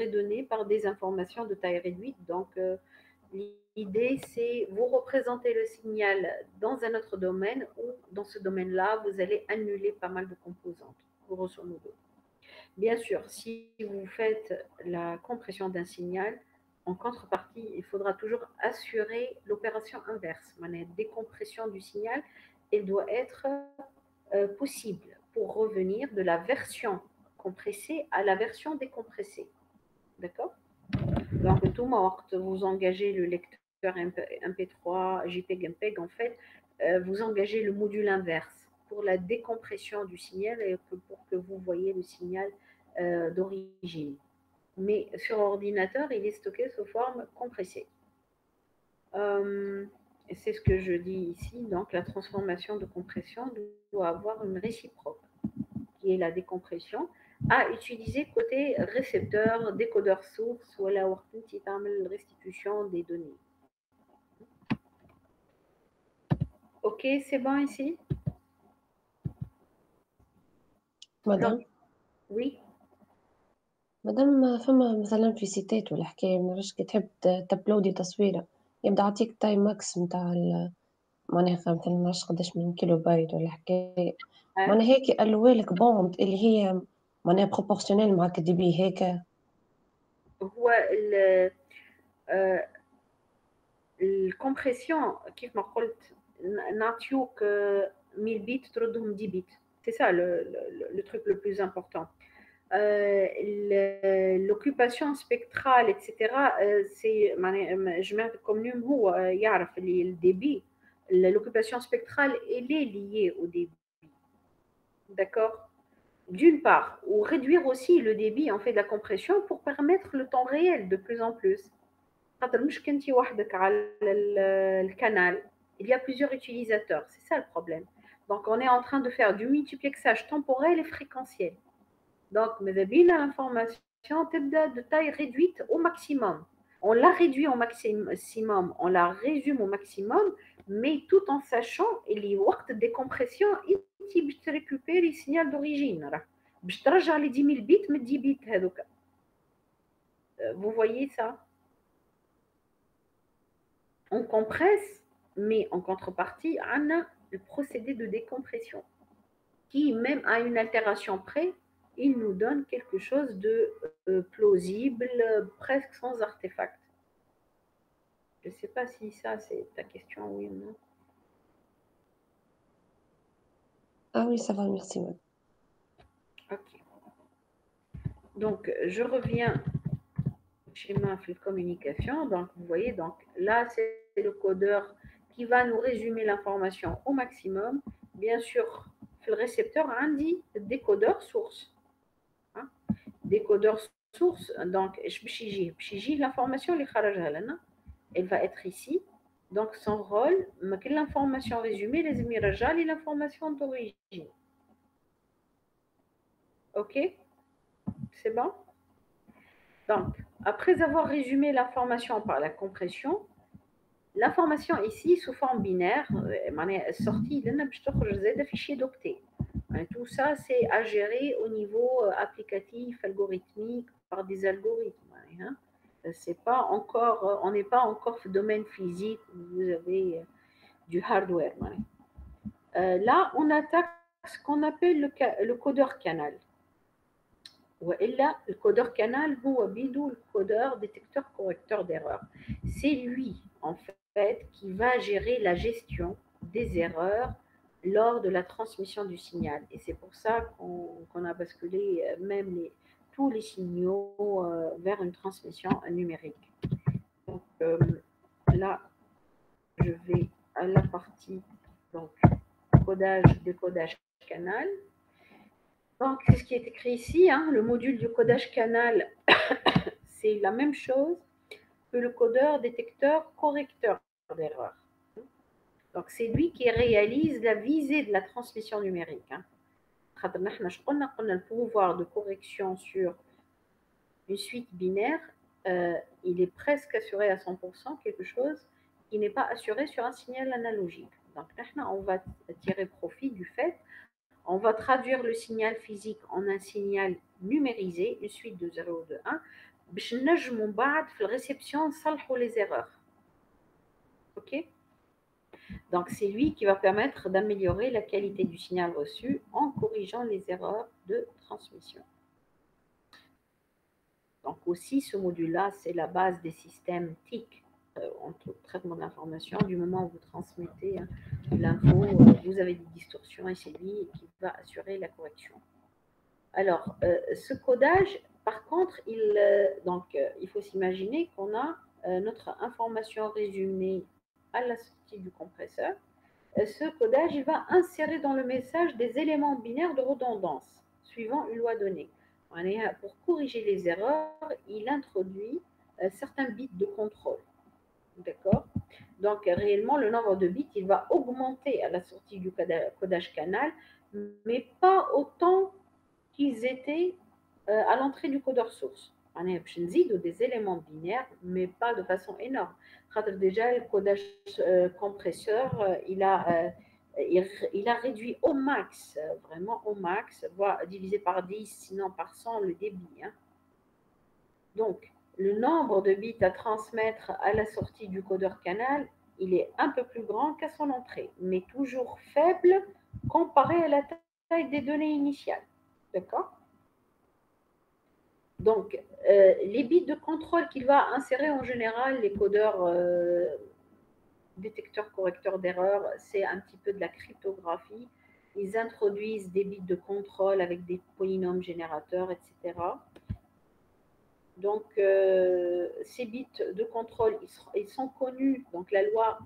données par des informations de taille réduite. Donc, l'idée, c'est vous représenter le signal dans un autre domaine où, dans ce domaine-là, vous allez annuler pas mal de composantes, grosso modo. Bien sûr, si vous faites la compression d'un signal, en contrepartie, il faudra toujours assurer l'opération inverse. La décompression du signal, elle doit être possible pour revenir de la version compressée à la version décompressée. D'accord? Donc, tout vous engagez le lecteur MP3, JPEG, MPEG, en fait, vous engagez le module inverse pour la décompression du signal et pour que vous voyez le signal d'origine. Mais sur ordinateur, il est stocké sous forme compressée. C'est ce que je dis ici. Donc, la transformation de compression doit avoir une réciproque, qui est la décompression, à utiliser côté récepteur, décodeur source ou la restitution des données. Ok, c'est bon ici? مدام Oui. مادام فما مثلا في سيتات ولا حكاية من رش كي تحب تبلودي تصويرة يبدا عطيك تايم ماكس نتاع معناها مثلا معرفش قداش من كيلو بايت ولا حكاية معناها هيك الوالك بوند اللي هي معناها بروبورسيونيل مع كدي بي هيك. هو الكompression كيف ما قلت نعطيوك 1000 بيت تردهم 10 بيت. C'est ça le truc le plus important. L'occupation spectrale, etc. C'est comme هو يعرف اللي الدébit. L'occupation spectrale, elle est liée au débit. D'accord? D'une part, ou réduire aussi le débit en fait de la compression pour permettre le temps réel de plus en plus. Le canal, il y a plusieurs utilisateurs, c'est ça le problème. Donc on est en train de faire du multiplexage temporel et fréquentiel. Donc l'information de taille réduite au maximum. On la réduit au maximum, on la résume au maximum, mais tout en sachant qu'il y a des décompression qui récupère les signaux d'origine. Je ترجع les 10 000 bits mais 10 bits هذوك. Vous voyez ça? On compresse, mais en contrepartie, on a le procédé de décompression qui, même à une altération près, il nous donne quelque chose de plausible, presque sans artefact. Je ne sais pas si ça, c'est ta question, oui ou non. Ah oui, ça va, merci. Ok. Donc, je reviens au schéma flux de communication. Donc, vous voyez, donc là, c'est le codeur qui va nous résumer l'information au maximum. Bien sûr, le récepteur a un dit décodeur source. Hein? Décodeur source, donc, l'information, elle va être ici. Donc, son rôle, l'information résumée, les émirages et l'information d'origine. OK? C'est bon? Donc, après avoir résumé l'information par la compression, l'information ici, sous forme binaire, sortie de fichier d'octet. Tout ça, c'est à gérer au niveau applicatif, algorithmique, par des algorithmes. Hein. C'est pas encore, on n'est pas encore dans le domaine physique où vous avez du hardware. Là, on attaque ce qu'on appelle le codeur canal. Le codeur canal, le codeur détecteur correcteur d'erreurs. C'est lui, en fait, qui va gérer la gestion des erreurs lors de la transmission du signal. Et c'est pour ça qu'on a basculé même tous les signaux vers une transmission numérique. Donc là, je vais à la partie donc, décodage canal. Donc, c'est ce qui est écrit ici, hein, le module du codage canal, c'est la même chose que le codeur détecteur correcteur d'erreurs. Donc, c'est lui qui réalise la visée de la transmission numérique. Hein. On a le pouvoir de correction sur une suite binaire, il est presque assuré à 100%, quelque chose qui n'est pas assuré sur un signal analogique. Donc, on va tirer profit du fait. On va traduire le signal physique en un signal numérisé, une suite de 0 ou de 1, باش نجموا بعد في الريسبسيون نصلحوا les erreurs. OK? Donc, c'est lui qui va permettre d'améliorer la qualité du signal reçu en corrigeant les erreurs de transmission. Donc, aussi, ce module-là, c'est la base des systèmes TIC, entre traitement de l'information. Du moment où vous transmettez l'info, vous avez des distorsions et c'est lui qui va assurer la correction. Alors, ce codage, par contre, il faut s'imaginer qu'on a notre information résumée à la sortie du compresseur. Ce codage, il va insérer dans le message des éléments binaires de redondance, suivant une loi donnée. Pour corriger les erreurs, il introduit certains bits de contrôle. D'accord? Donc, réellement, le nombre de bits, il va augmenter à la sortie du codage canal, mais pas autant qu'ils étaient à l'entrée du codeur source. On a des éléments binaires, mais pas de façon énorme. Déjà, le codage compresseur, il a réduit au max, vraiment au max, voire divisé par 10, sinon par 100 le débit. Hein. Donc, le nombre de bits à transmettre à la sortie du codeur canal, il est un peu plus grand qu'à son entrée, mais toujours faible comparé à la taille des données initiales. D'accord? Donc, les bits de contrôle qu'il va insérer en général, les codeurs détecteurs correcteurs d'erreurs, c'est un petit peu de la cryptographie. Ils introduisent des bits de contrôle avec des polynômes générateurs, etc. Donc, ces bits de contrôle, ils sont connus. Donc, la loi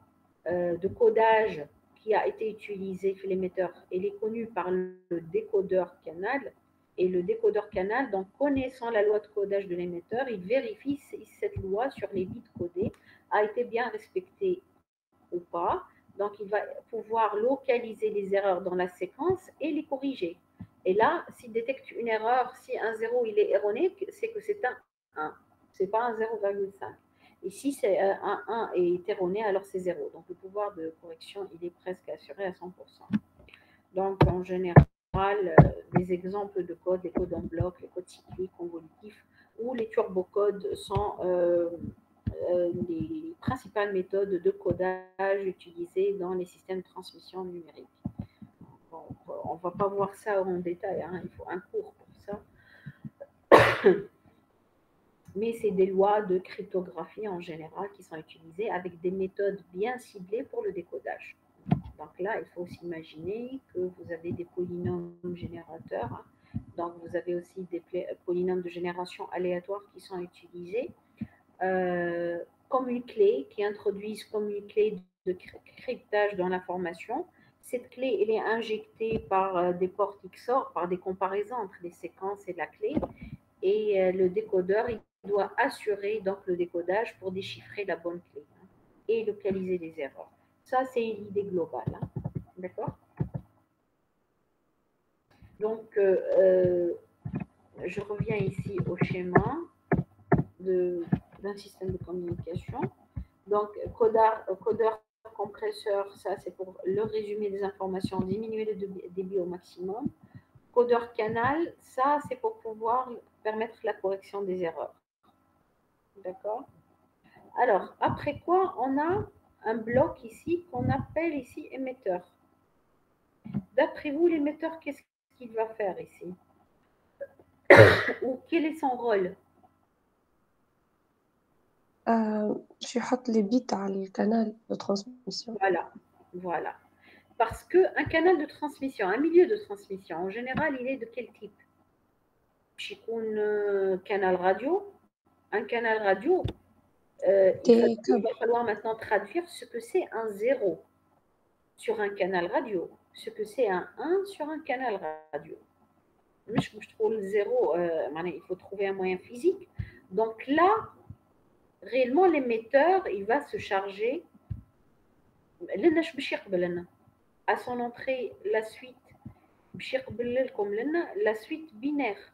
de codage qui a été utilisée chez l'émetteur, elle est connue par le décodeur canal. Et le décodeur canal, donc connaissant la loi de codage de l'émetteur, il vérifie si cette loi sur les bits codés a été bien respectée ou pas. Donc, il va pouvoir localiser les erreurs dans la séquence et les corriger. Et là, s'il détecte une erreur, si un 0 il est erroné, c'est que c'est un 1, ce n'est pas un 0,5. Et si c'est un 1 est erroné, alors c'est 0. Donc, le pouvoir de correction, il est presque assuré à 100%. Donc, en général, les exemples de code, les codes en bloc, les codes cycliques, convolutifs, ou les turbocodes sont les principales méthodes de codage utilisées dans les systèmes de transmission numérique. Bon, on ne va pas voir ça en détail, hein, il faut un cours pour ça. Mais c'est des lois de cryptographie en général qui sont utilisées avec des méthodes bien ciblées pour le décodage. Donc là, il faut s'imaginer que vous avez des polynômes générateurs. Hein. Donc, vous avez aussi des polynômes de génération aléatoire qui sont utilisés comme une clé, qui introduisent comme une clé de cryptage dans l'information. Cette clé, elle est injectée par des ports XOR, par des comparaisons entre les séquences et la clé. Et le décodeur, il doit assurer donc le décodage pour déchiffrer la bonne clé et localiser les erreurs. Ça, c'est l'idée globale. D'accord? Donc, je reviens ici au schéma d'un système de communication. Donc, codeur, compresseur, ça c'est pour le résumé des informations, diminuer le débit au maximum. Codeur canal, ça c'est pour pouvoir permettre la correction des erreurs. D'accord? Alors, après quoi, on a un bloc ici qu'on appelle ici émetteur. D'après vous, l'émetteur, qu'est-ce qu'il va faire ici? Ou quel est son rôle? Je يحط les bits على الcanal de transmission. Voilà. Parce qu'un canal de transmission, un milieu de transmission, en général, il est de quel type? Canal radio. Un canal radio, il va falloir maintenant traduire ce que c'est un 0 sur un canal radio, ce que c'est un 1 sur un canal radio. Je trouve le 0, il faut trouver un moyen physique. Donc là, réellement, l'émetteur, il va se charger à son entrée la suite la suite binaire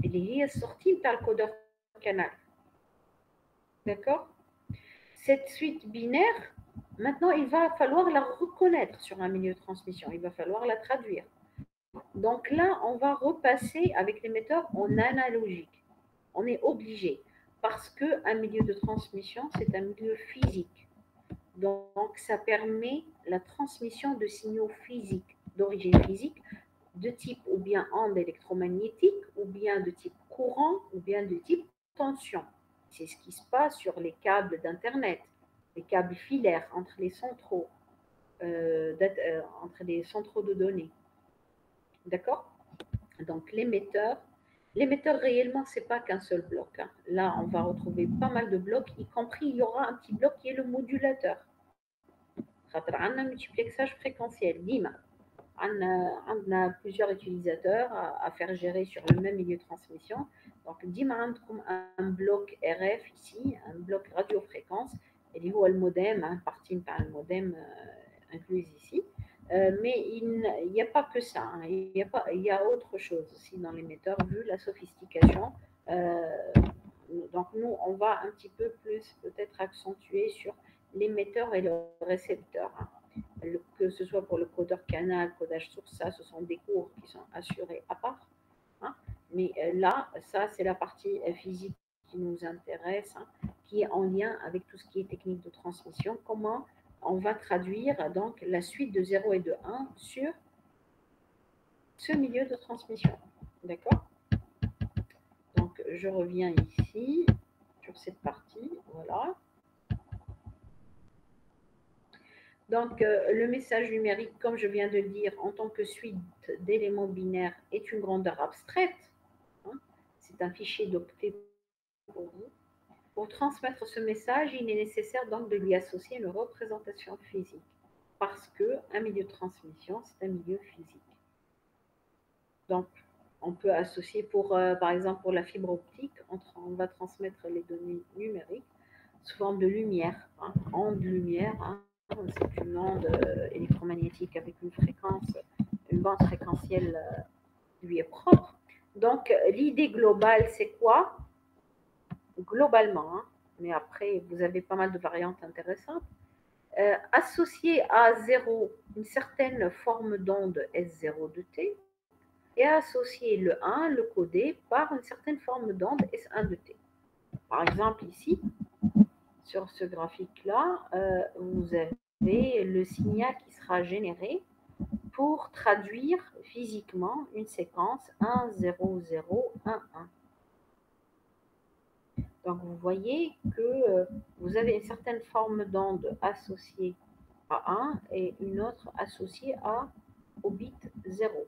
اللي هي sortie par le codeur canal. D'accord? Cette suite binaire, maintenant, il va falloir la reconnaître sur un milieu de transmission. Il va falloir la traduire. Donc là, on va repasser avec l'émetteur en analogique. On est obligé parce qu'un milieu de transmission, c'est un milieu physique. Donc, ça permet la transmission de signaux physiques, d'origine physique, de type ou bien onde électromagnétique, ou bien de type courant, ou bien de type tension. C'est ce qui se passe sur les câbles d'Internet, les câbles filaires entre les centraux, de données. D'accord? Donc, l'émetteur réellement, ce n'est pas qu'un seul bloc. Là, on va retrouver pas mal de blocs, y compris, il y aura un petit bloc qui est le modulateur. On a un multiplexage fréquentiel, DIMA. On a plusieurs utilisateurs à faire gérer sur le même milieu de transmission. Donc, DIMA, comme un bloc RF ici, un bloc radiofréquence, et il y a le modem, partie par le modem inclus ici. Mais il n'y a pas que ça. Il y a autre chose aussi dans l'émetteur, vu la sophistication. Donc, nous, on va un petit peu plus peut-être accentuer sur l'émetteur et le récepteur. Que ce soit pour le codeur canal, codage source, ça, ce sont des cours qui sont assurés à part. Mais là, ça, c'est la partie physique qui nous intéresse, qui est en lien avec tout ce qui est technique de transmission. Comment on va traduire donc la suite de 0 et de 1 sur ce milieu de transmission. D'accord? Donc, je reviens ici sur cette partie. Voilà. Donc, le message numérique, comme je viens de le dire, en tant que suite d'éléments binaires, est une grandeur abstraite. C'est un fichier d'octet pour vous. Pour transmettre ce message, il est nécessaire donc de lui associer une représentation physique, parce qu'un milieu de transmission, c'est un milieu physique. Donc, on peut associer par exemple, pour la fibre optique, on va transmettre les données numériques sous forme de lumière, onde lumière. C'est une onde électromagnétique avec une bande fréquentielle lui est propre. Donc, l'idée globale, c'est quoi? Globalement, mais après, vous avez pas mal de variantes intéressantes. Associer à 0 une certaine forme d'onde S0 de T et associer le 1, le coder par une certaine forme d'onde S1 de T. Par exemple, ici, sur ce graphique-là, vous avez le signal qui sera généré pour traduire physiquement une séquence 1, 0, 0, 1, 1. Donc, vous voyez que vous avez une certaine forme d'onde associée à 1 et une autre associée au bit 0.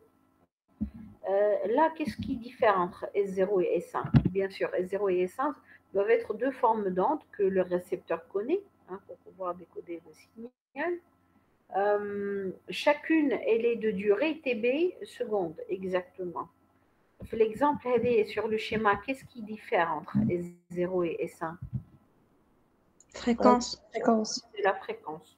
Là, qu'est-ce qui diffère entre S0 et S1? Bien sûr, S0 et S1 doivent être deux formes d'onde que le récepteur connaît pour pouvoir décoder le signal. Chacune, elle est de durée TB secondes, exactement. L'exemple sur le schéma, qu'est-ce qui diffère entre S0 et S1? Fréquence. Fréquence. C'est la fréquence.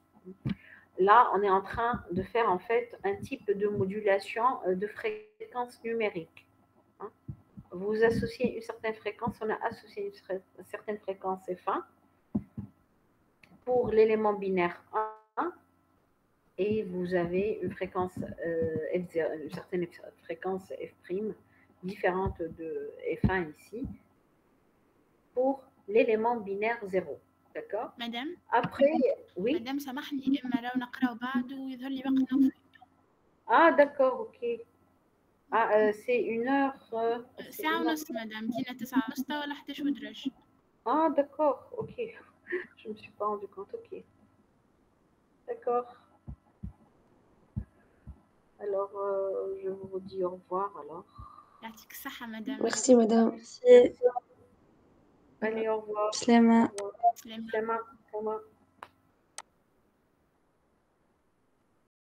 Là, on est en train de faire en fait un type de modulation de fréquence numérique. Hein. Vous associez une certaine fréquence, on a associé une certaine fréquence F1 pour l'élément binaire 1 et vous avez une fréquence F0, une certaine fréquence F' différente de F1 ici pour l'élément binaire 0. D'accord? Madame, Après, oui. Madame, سامحني إما لو نقرأ بعض ويظهر لي باقي نقطة. Ah, d'accord, ok. Ah, c'est 1 heure. ساعة ونص مدام، دينا 9:30 ولا 11 ودرج. Ah, d'accord, ok. Je ne me suis pas rendu compte, ok. D'accord. Alors, je vous dis au revoir alors. يعطيك الصحة مدام. Merci madame. Merci. Allez, au revoir. Slema. Au revoir. سلام. Slema.